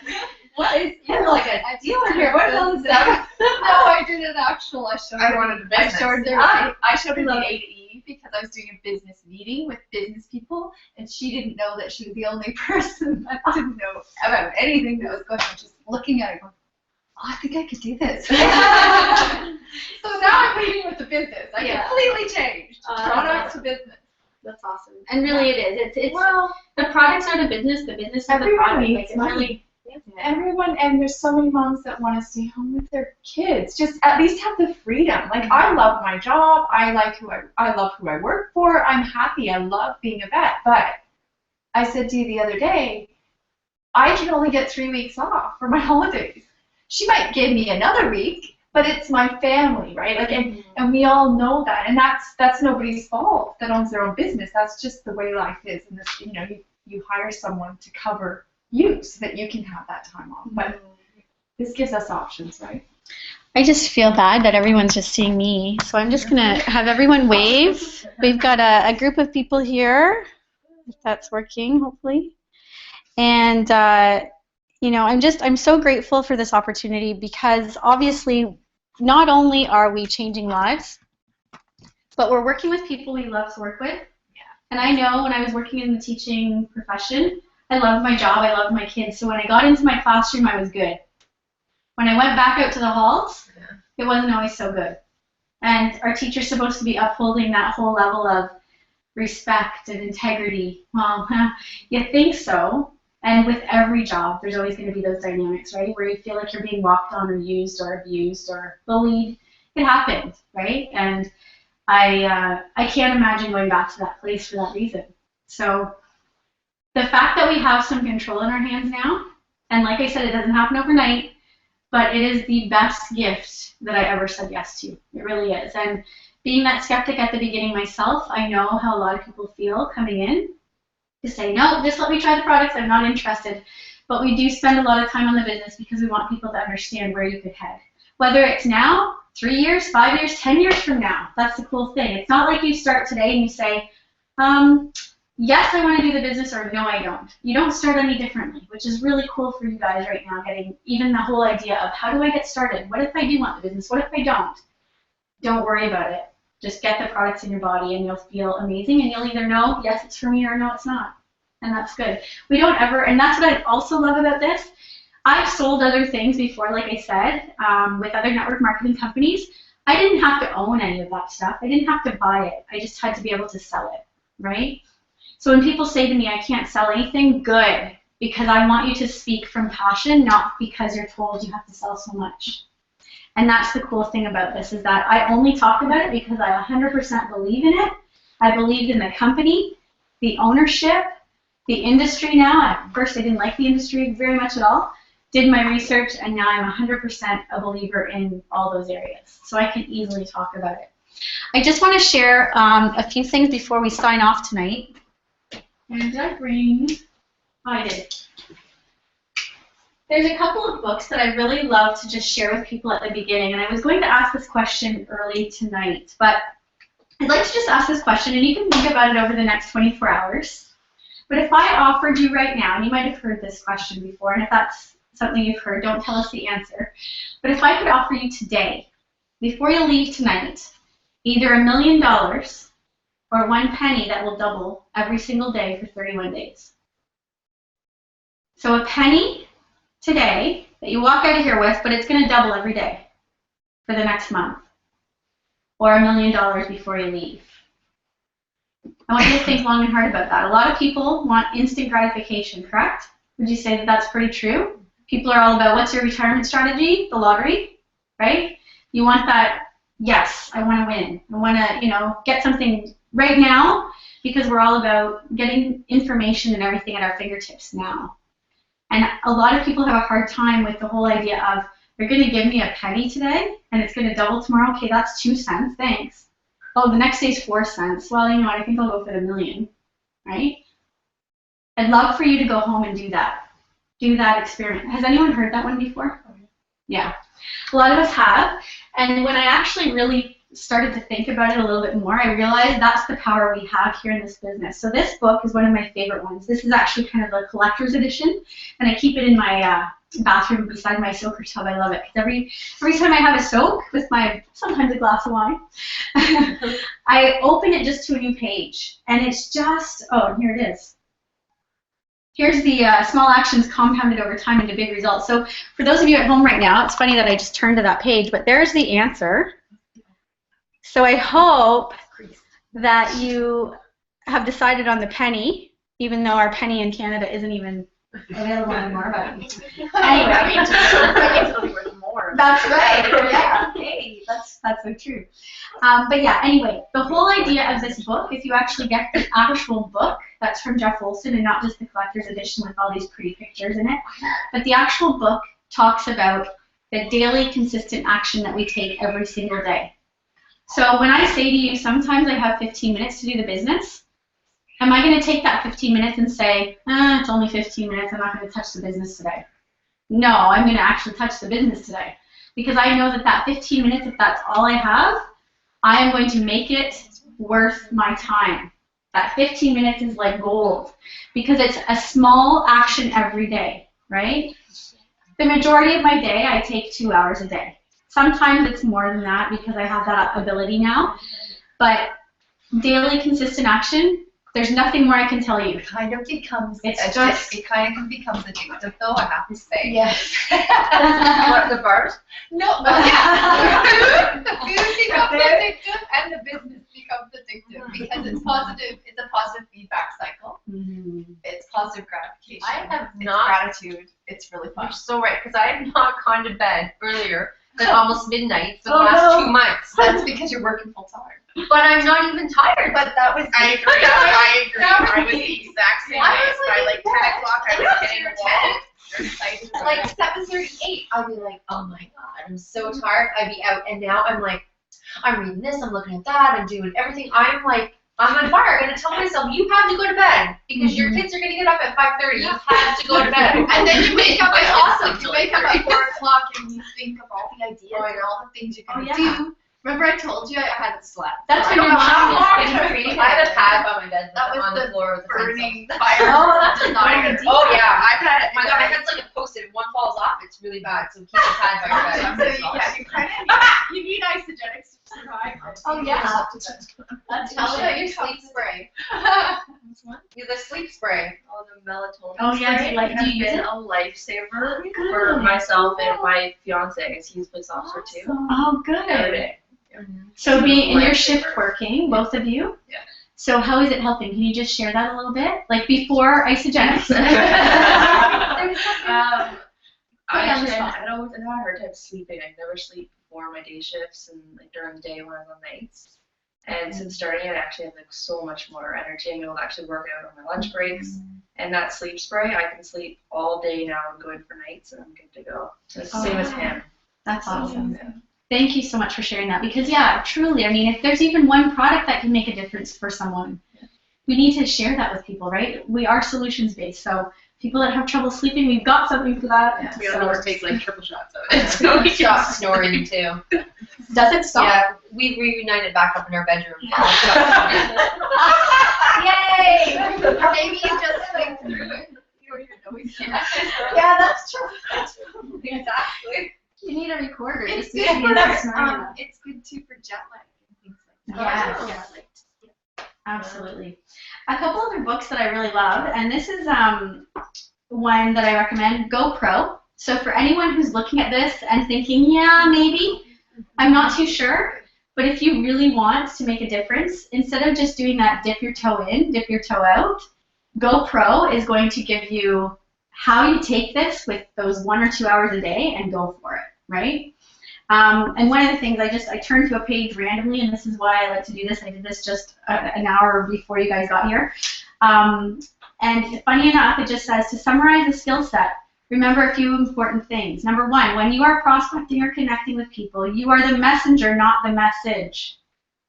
What is, you're like a dealer here. What is that?
No, I did an actual.
I wanted a business.
I showed her the A to E because I was doing a business meeting with business people, and she didn't know that she was the only person that didn't know about anything that was going on. Just looking at it, going, "Oh, I think I could do this." So now I'm leading with the business. I completely changed product to business.
That's awesome. And really, it is. It's well, the products are the business is the
everyone
product.
needs
Like,
money.
really,
Everyone, and there's so many moms that want to stay home with their kids. Just at least have the freedom. Like, I love my job. I love who I work for. I'm happy. I love being a vet. But I said to you the other day, I can only get 3 weeks off for my holidays. She might give me another week, but it's my family, right? Like, and we all know that, and that's nobody's fault that owns their own business. That's just the way life is, and this, you hire someone to cover you so that you can have that time off. But this gives us options, right?
I just feel bad that everyone's just seeing me, so I'm just gonna have everyone wave. We've got a group of people here, if that's working, hopefully. And I'm so grateful for this opportunity because obviously not only are we changing lives, but we're working with people we love to work with. And I know when I was working in the teaching profession, I loved my job, I loved my kids. So when I got into my classroom, I was good. When I went back out to the halls, it wasn't always so good. And our teacher's supposed to be upholding that whole level of respect and integrity. Well, you think so. And with every job, there's always going to be those dynamics, right? Where you feel like you're being walked on or used or abused or bullied. It happened, right? And I can't imagine going back to that place for that reason. So the fact that we have some control in our hands now, and like I said, it doesn't happen overnight, but it is the best gift that I ever said yes to. It really is. And being that skeptic at the beginning myself, I know how a lot of people feel coming in to say, no, just let me try the products, I'm not interested. But we do spend a lot of time on the business because we want people to understand where you could head. Whether it's now, 3 years, 5 years, 10 years from now, that's the cool thing. It's not like you start today and you say, yes, I want to do the business, or no, I don't. You don't start any differently, which is really cool for you guys right now, getting even the whole idea of how do I get started? What if I do want the business? What if I don't? Don't worry about it. Just get the products in your body and you'll feel amazing, and you'll either know, yes, it's for me, or no, it's not. And that's good. We don't ever, and that's what I also love about this. I've sold other things before, like I said, with other network marketing companies. I didn't have to own any of that stuff. I didn't have to buy it. I just had to be able to sell it, right? So when people say to me, I can't sell anything, good, because I want you to speak from passion, not because you're told you have to sell so much. And that's the cool thing about this, is that I only talk about it because I 100% believe in it. I believed in the company, the ownership, the industry now. At first I didn't like the industry very much at all. Did my research, and now I'm 100% a believer in all those areas. So I can easily talk about it. I just want to share a few things before we sign off tonight. And did I bring? Oh, I did. There's a couple of books that I really love to just share with people at the beginning, and I was going to ask this question early tonight, but I'd like to just ask this question, and you can think about it over the next 24 hours. But if I offered you right now, and you might have heard this question before, and if that's something you've heard, don't tell us the answer, but if I could offer you today, before you leave tonight, either $1 million or 1 penny that will double every single day for 31 days. So a penny today that you walk out of here with, but it's going to double every day for the next month. Or $1 million before you leave. I want you to think long and hard about that. A lot of people want instant gratification, correct? Would you say that that's pretty true? People are all about, what's your retirement strategy? The lottery, right? You want that yes, I want to win. I want to, get something right now because we're all about getting information and everything at our fingertips now. And a lot of people have a hard time with the whole idea of, they're going to give me a penny today and it's going to double tomorrow. Okay, that's 2 cents. Thanks. Oh, the next day's 4 cents. Well, you know what? I think I'll go for the million, right? I'd love for you to go home and do that. Do that experiment. Has anyone heard that one before? Yeah. A lot of us have. And when I actually really started to think about it a little bit more, I realized that's the power we have here in this business. So this book is one of my favorite ones. This is actually kind of a collector's edition, and I keep it in my bathroom beside my soaker tub. I love it because every time I have a soak with my sometimes a glass of wine, I open it just to a new page, and it's just, oh, here it is. Here's the small actions compounded over time into big results. So for those of you at home right now, it's funny that I just turned to that page, but there's the answer. So I hope that you have decided on the penny, even though our penny in Canada isn't even available anymore. But anyway,
It'll be worth more.
That's right. Yeah. Hey, that's so true. But yeah, anyway, the whole idea of this book, if you actually get the actual book, that's from Jeff Olson and not just the collector's edition with all these pretty pictures in it, but the actual book talks about the daily consistent action that we take every single day. So when I say to you, sometimes I have 15 minutes to do the business, am I going to take that 15 minutes and say, it's only 15 minutes, I'm not going to touch the business today? No, I'm going to actually touch the business today. Because I know that that 15 minutes, if that's all I have, I am going to make it worth my time. That 15 minutes is like gold. Because it's a small action every day, right? The majority of my day, I take 2 hours a day. Sometimes it's more than that because I have that ability now. But daily consistent action, there's nothing more I can tell you.
It kind of becomes
addictive,
though, I have to say.
Yes.
What, the bars?
No, but yeah. The food becomes addictive and the business becomes addictive because it's positive. It's a positive feedback cycle.
Mm-hmm.
It's positive gratification.
I have
it's
not.
Gratitude. It's really fun.
You're so right, because I have not gone to bed earlier than almost midnight for the last 2 months.
That's because you're working full time.
But I'm not even tired.
But that was.
I agree. I was the exact same way. By like 10 o'clock, I was hitting the wall.
Like 7:38, I'd be like, oh my god, I'm so tired. I'd be out, and now I'm like, I'm reading this, I'm looking at that, I'm doing everything. I'm like, I'm on fire. I'm gonna tell myself, you have to go to bed because your kids are gonna get up at 5:30. You have to go to bed.
And then you wake up at awesome. You wake up at 4 o'clock and you think of all the ideas and all the things you're gonna do. Remember I told you I hadn't slept.
That's when your mom is getting creative.
I had a pad by my bed
That was
on the floor with a
burning
pencil.
fire.
Oh, that's a good idea.
Oh yeah, I've had. My God, my head's like a post-it. If one falls off, it's really bad. So keep the pad by your bed.
So you kind of you need Isagenix to survive.
Oh yeah.
Let's tell me about your sleep spray.
Yeah, the sleep spray.
Oh, the melatonin.
Oh yeah,
spray
do you use
been
it?
a lifesaver for myself and my fiance, because he's a police officer too.
Oh, good.
Every day.
So being in your shift working, both of you.
Yeah.
So how is it helping? Can you just share that a little bit? Like before Isagenix.
Actually, I had a hard time sleeping. I never sleep before my day shifts and like during the day when I'm on nights. And since starting it, I actually have like so much more energy. I'm able to actually work out on my lunch breaks. And that sleep spray, I can sleep all day now and go in for nights, and I'm good to go. And it's the same as him.
That's awesome. Yeah. Thank you so much for sharing that, because yeah, truly, I mean, if there's even one product that can make a difference for someone, we need to share that with people, right? We are solutions based, so people that have trouble sleeping, we've got something for that.
Yeah, we don't take like triple shots of it. So
We stopped snoring too.
Does it stop?
Yeah, we reunited back up in our bedroom.
Yay!
Or maybe you just think through it. You don't even know he's
Yeah, that's true. That's true.
Exactly.
You need a recorder.
It's
just
good
to see
for
if it's snoring
that.
enough.
It's good too for jet lag and things like that.
Yes. Absolutely. A couple other books that I really love, and this is one that I recommend, GoPro. So for anyone who's looking at this and thinking, yeah, maybe, I'm not too sure, but if you really want to make a difference, instead of just doing that dip your toe in, dip your toe out, GoPro is going to give you how you take this with those 1 or 2 hours a day and go for it, right? And one of the things, I turned to a page randomly, and this is why I like to do this. I did this just an hour before you guys got here. And funny enough, it just says, to summarize the skill set, remember a few important things. Number one, when you are prospecting or connecting with people, you are the messenger, not the message.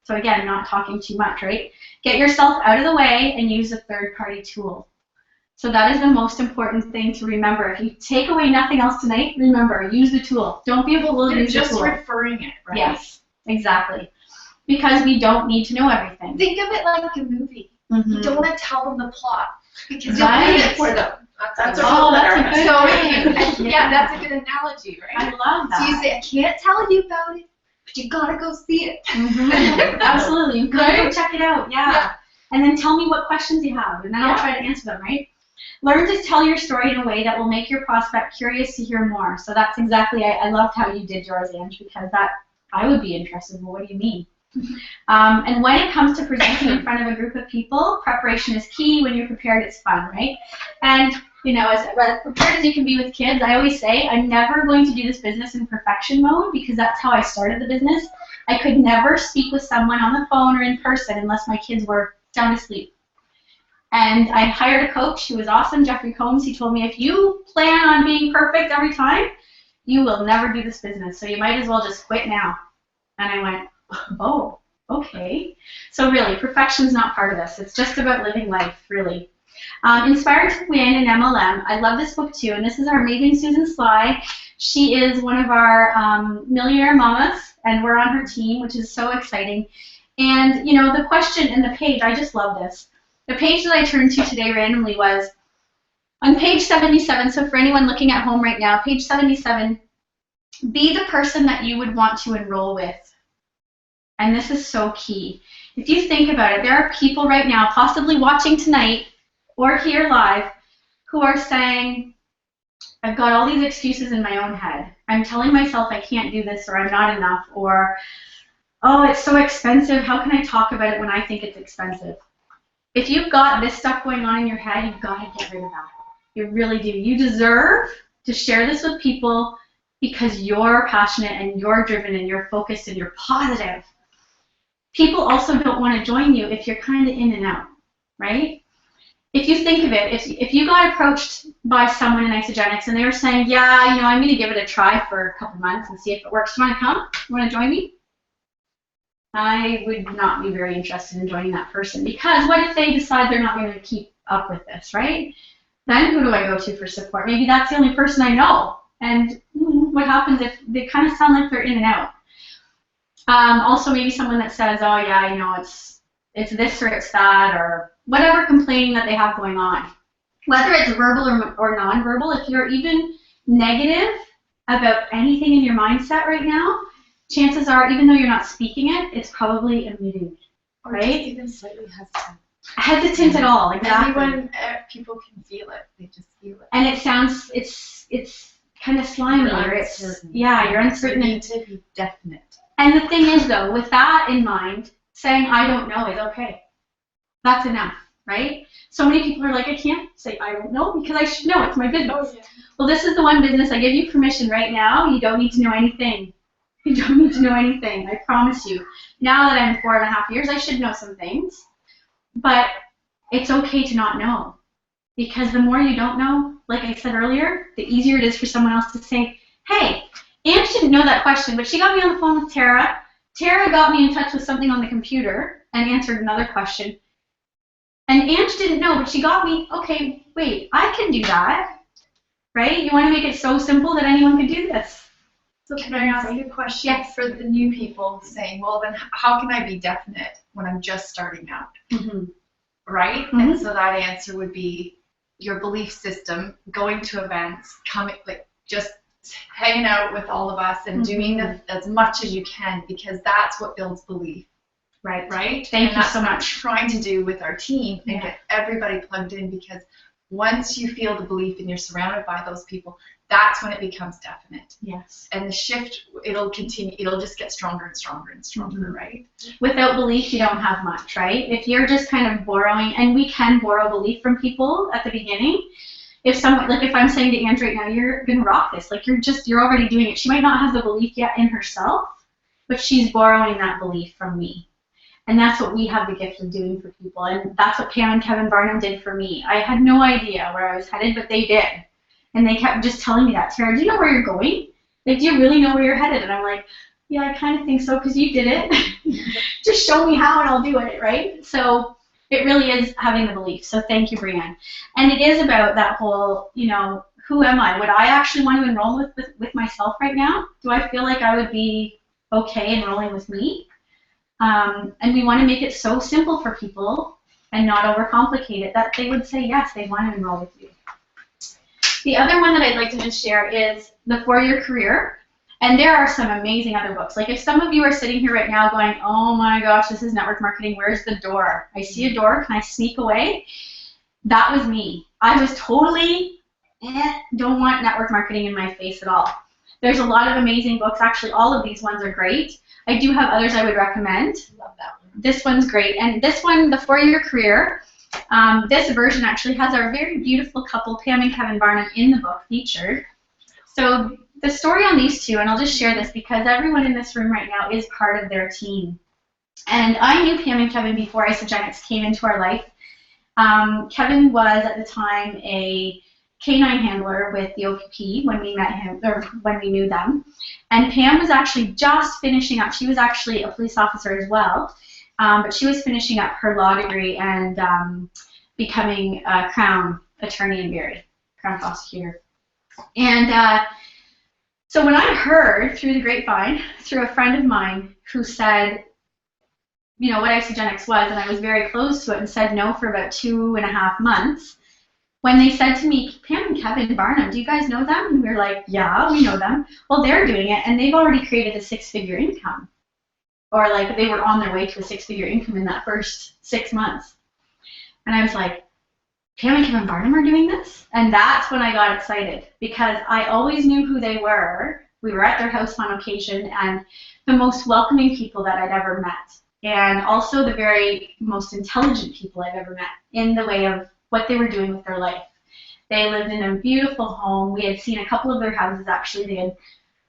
So again, not talking too much, right? Get yourself out of the way and use a third-party tool. So that is the most important thing to remember. If you take away nothing else tonight, remember, use the tool. Don't be able to use the tool.
Just referring it, right?
Yes, exactly. Because we don't need to know everything.
Think of it like a movie.
Mm-hmm.
You don't want to tell them the plot because you'll
Right.
ruin it for them.
That's a good
So, yeah, that's a good analogy, right?
I love that.
So you say, I can't tell you about it, but you gotta go see it.
Mm-hmm. Absolutely. You gotta go check it out. Yeah. And then tell me what questions you have, and then I'll try to answer them, right? Learn to tell your story in a way that will make your prospect curious to hear more. So that's exactly, I loved how you did yours, Ange, because that, I would be interested. Well, what do you mean? And when it comes to presenting in front of a group of people, preparation is key. When you're prepared, it's fun, right? And, you know, as prepared as you can be with kids, I always say, I'm never going to do this business in perfection mode because that's how I started the business. I could never speak with someone on the phone or in person unless my kids were sound asleep. And I hired a coach who was awesome, Jeffrey Combs. He told me, if you plan on being perfect every time, you will never do this business. So you might as well just quit now. And I went, oh, okay. So really, perfection is not part of this. It's just about living life, really. Inspired to Win in MLM. I love this book too. And this is our amazing Susan Sly. She is one of our millionaire mamas, and we're on her team, which is so exciting. And, you know, the question in the page, I just love this. The page that I turned to today randomly was on page 77. So for anyone looking at home right now, page 77, be the person that you would want to enroll with. And this is so key. If you think about it, there are people right now possibly watching tonight or here live who are saying, I've got all these excuses in my own head. I'm telling myself I can't do this, or I'm not enough, or, oh, it's so expensive. How can I talk about it when I think it's expensive? If you've got this stuff going on in your head, you've got to get rid of that. You really do. You deserve to share this with people because you're passionate and you're driven and you're focused and you're positive. People also don't want to join you if you're kind of in and out, right? If you think of it, if you got approached by someone in Isagenix and they were saying, yeah, you know, I'm going to give it a try for a couple months and see if it works. You want to come? You want to join me? I would not be very interested in joining that person because what if they decide they're not going to keep up with this, right? Then who do I go to for support? Maybe that's the only person I know. And what happens if they kind of sound like they're in and out? Also, maybe someone that says, oh, yeah, you know, it's this or it's that or whatever complaining that they have going on. Whether it's verbal or nonverbal, if you're even negative about anything in your mindset right now, chances are, even though you're not speaking it, it's probably a mood, right?
Or just even slightly hesitant.
Hesitant at all, exactly.
And when people can feel it, they just feel it.
And it sounds, it's kind of slimy, or it's, yeah, you're uncertain.
You need to be definite.
And the thing is, though, with that in mind, saying I don't know is okay. That's enough, right? So many people are like, I can't say I don't know because I should know. It's my business. Oh, yeah. Well, this is the one business I give you permission right now. You don't need to know anything. You don't need to know anything. I promise you. Now that I'm 4.5 years, I should know some things. But it's okay to not know. Because the more you don't know, like I said earlier, the easier it is for someone else to say, hey, Ange didn't know that question, but she got me on the phone with Tara. Tara got me in touch with something on the computer and answered another question. And Ange didn't know, but she got me, okay, wait, I can do that, right? You want to make it so simple that anyone can do this.
So can I ask you a question? Yes. For the new people saying, well, then how can I be definite when I'm just starting out?
Mm-hmm.
Right? Mm-hmm. And so that answer would be your belief system, going to events, coming, like just hanging out with all of us and doing as much as you can because that's what builds belief.
Right.
Right?
Thank you
that's
so
what
much.
I'm trying to do with our team and get everybody plugged in because once you feel the belief and you're surrounded by those people, that's when it becomes definite.
Yes.
And the shift, it'll continue, it'll just get stronger and stronger and stronger, right?
Without belief, you don't have much, right? If you're just kind of borrowing, and we can borrow belief from people at the beginning, if someone, like if I'm saying to Ange right now, you're gonna rock this, like you're already doing it. She might not have the belief yet in herself, but she's borrowing that belief from me. And that's what we have the gift of doing for people. And that's what Pam and Kevin Barnum did for me. I had no idea where I was headed, but they did. And they kept just telling me that, Tara, do you know where you're going? Like, do you really know where you're headed? And I'm like, yeah, I kind of think so because you did it. Just show me how and I'll do it, right? So it really is having the belief. So thank you, Brianne. And it is about that whole, you know, who am I? Would I actually want to enroll with myself right now? Do I feel like I would be okay enrolling with me? And we want to make it so simple for people and not overcomplicate it that they would say yes, they want to enroll with you. The other one that I'd like to just share is the 4-Year Career. And there are some amazing other books. Like if some of you are sitting here right now going, oh my gosh, this is network marketing, where's the door? I see a door, can I sneak away? That was me. I was totally, don't want network marketing in my face at all. There's a lot of amazing books. Actually, all of these ones are great. I do have others I would recommend.
Love that one.
This one's great. And this one, the 4-Year Career, this version actually has our very beautiful couple, Pam and Kevin Barnum, in the book featured. So the story on these two, and I'll just share this because everyone in this room right now is part of their team. And I knew Pam and Kevin before Isagenix came into our life. Kevin was at the time a canine handler with the OPP when we met him, or when we knew them. And Pam was actually just finishing up. She was actually a police officer as well, but she was finishing up her law degree and becoming a Crown attorney in Barrie, Crown prosecutor. And so when I heard through the grapevine, through a friend of mine who said, you know, what Isagenix was, and I was very close to it and said no for about 2.5 months, when they said to me, Pam and Kevin Barnum, do you guys know them? And we were like, yeah, we know them. Well, they're doing it, and they've already created a 6-figure income. Or like they were on their way to a 6-figure income in that first 6 months. And I was like, Pam and Kevin Barnum are doing this? And that's when I got excited because I always knew who they were. We were at their house on occasion and the most welcoming people that I'd ever met. And also the very most intelligent people I've ever met in the way of what they were doing with their life. They lived in a beautiful home. We had seen a couple of their houses actually. They had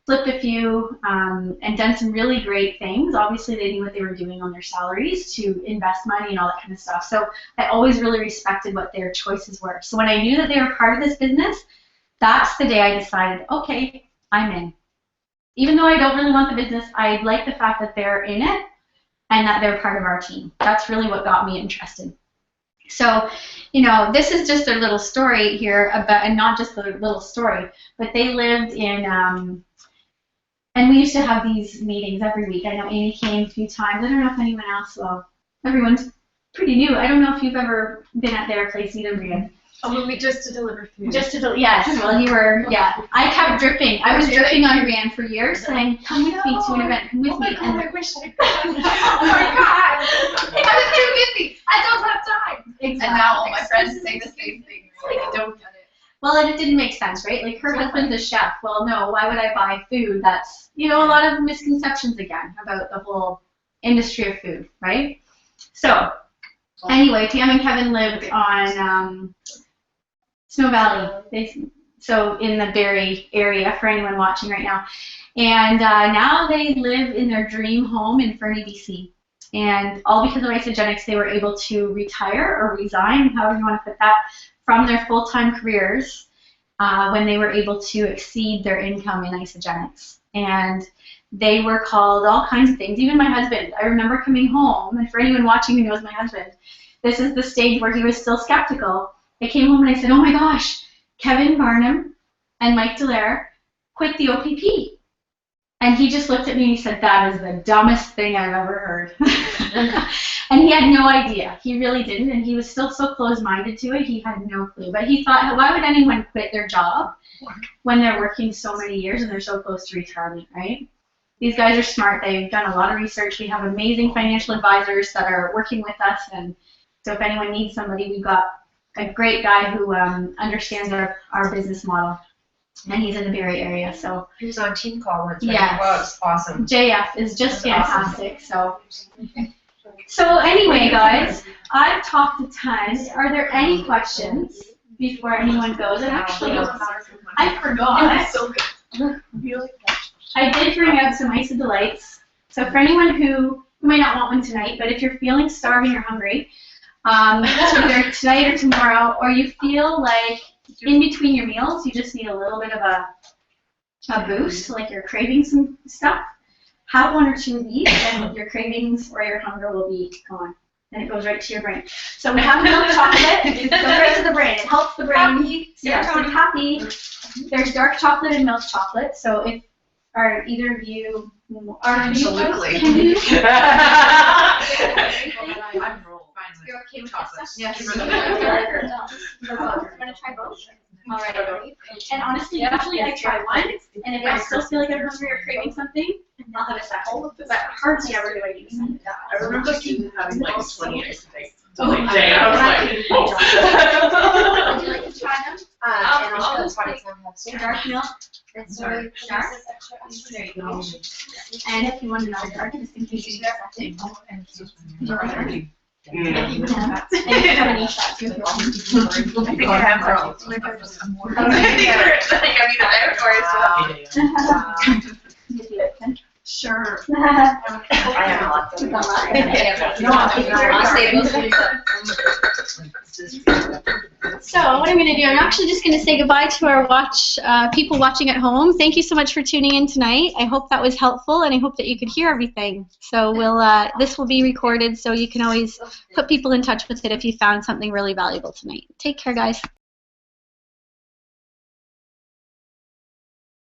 flipped a few and done some really great things. Obviously, they knew what they were doing on their salaries to invest money and all that kind of stuff. So I always really respected what their choices were. So when I knew that they were part of this business, that's the day I decided, okay, I'm in. Even though I don't really want the business, I like the fact that they're in it and that they're part of our team. That's really what got me interested. So, you know, this is just a little story here about, and not just a little story, but they lived in, and we used to have these meetings every week. I know Amy came a few times. I don't know if anyone else will. Everyone's pretty new. I don't know if you've ever been at their place either, Brian.
Oh, when we just to deliver food.
Just to yes. Well, you were, yeah. I kept dripping. I was dripping on Brian for years, saying, "Come with me to an event. Come with me."
God, I wish I could. Oh my God! I was too busy. I don't have time.
Exactly.
And now all my friends say the same thing. Like, I don't get it.
Well, and it didn't make sense, right? Like her husband's a chef. Well, no, why would I buy food? That's, you know, a lot of misconceptions again about the whole industry of food, right? So, anyway, Pam and Kevin lived on Snow Valley. So in the Barrie area for anyone watching right now. And now they live in their dream home in Fernie, BC. And all because of Isagenix, they were able to retire or resign, however you want to put that, from their full-time careers when they were able to exceed their income in Isagenix. And they were called all kinds of things. Even my husband, I remember coming home, and for anyone watching who knows my husband, this is the stage where he was still skeptical. I came home and I said, oh my gosh, Kevin Barnum and Mike Dallaire quit the OPP. And he just looked at me and he said, that is the dumbest thing I've ever heard. And he had no idea. He really didn't. And he was still so closed-minded to it, he had no clue. But he thought, why would anyone quit their job when they're working so many years and they're so close to retirement, right? These guys are smart. They've done a lot of research. We have amazing financial advisors that are working with us. And so if anyone needs somebody, we've got a great guy who understands our business model. And he's in the Barrie area, so.
He was on team call once, right?
Yeah.
Wow, it's awesome.
JF is just fantastic,
Awesome.
So anyway, guys, I've talked a ton. Are there any questions before anyone goes. And actually, I
Yeah,
forgot.
so good. You like that?
I did bring out some Ice Delights. So for anyone who might not want one tonight, but if you're feeling starving or hungry, either tonight or tomorrow, or you feel like in between your meals you just need a little bit of a boost, like you're craving some stuff, have one or two of these, and your cravings or your hunger will be gone. And it goes right to your brain. So we have milk chocolate. It goes right to the brain. It helps the brain.
Happy.
Yes, it's happy. There's dark chocolate and milk chocolate. So if are either of you
Absolutely.
Can you?
I'm rolled.
You're okay with this?
Yes.
You
Give her the-
want to try both? All right. And honestly, usually I try one, and if I still feel like I'm hungry or craving something, I'll have a second. But hardly ever do I do something.
I remember having like 20 ice cream.
Oh,
Day, I was like, oh.
Would you like to try them?
And
I'll
also
just
the
take
product
some dark milk.
It's
Dark. There you go. And if you want another dark, just in case you need a second. And you can have any shots if you want.
I think I have girls. I think we're like, I mean, I have stories.
You do it then.
Sure.
I
have lots of
them. So what I'm going to do, I'm actually just going to say goodbye to our people watching at home. Thank you so much for tuning in tonight. I hope that was helpful, and I hope that you could hear everything. So this will be recorded, so you can always put people in touch with it if you found something really valuable tonight. Take care, guys.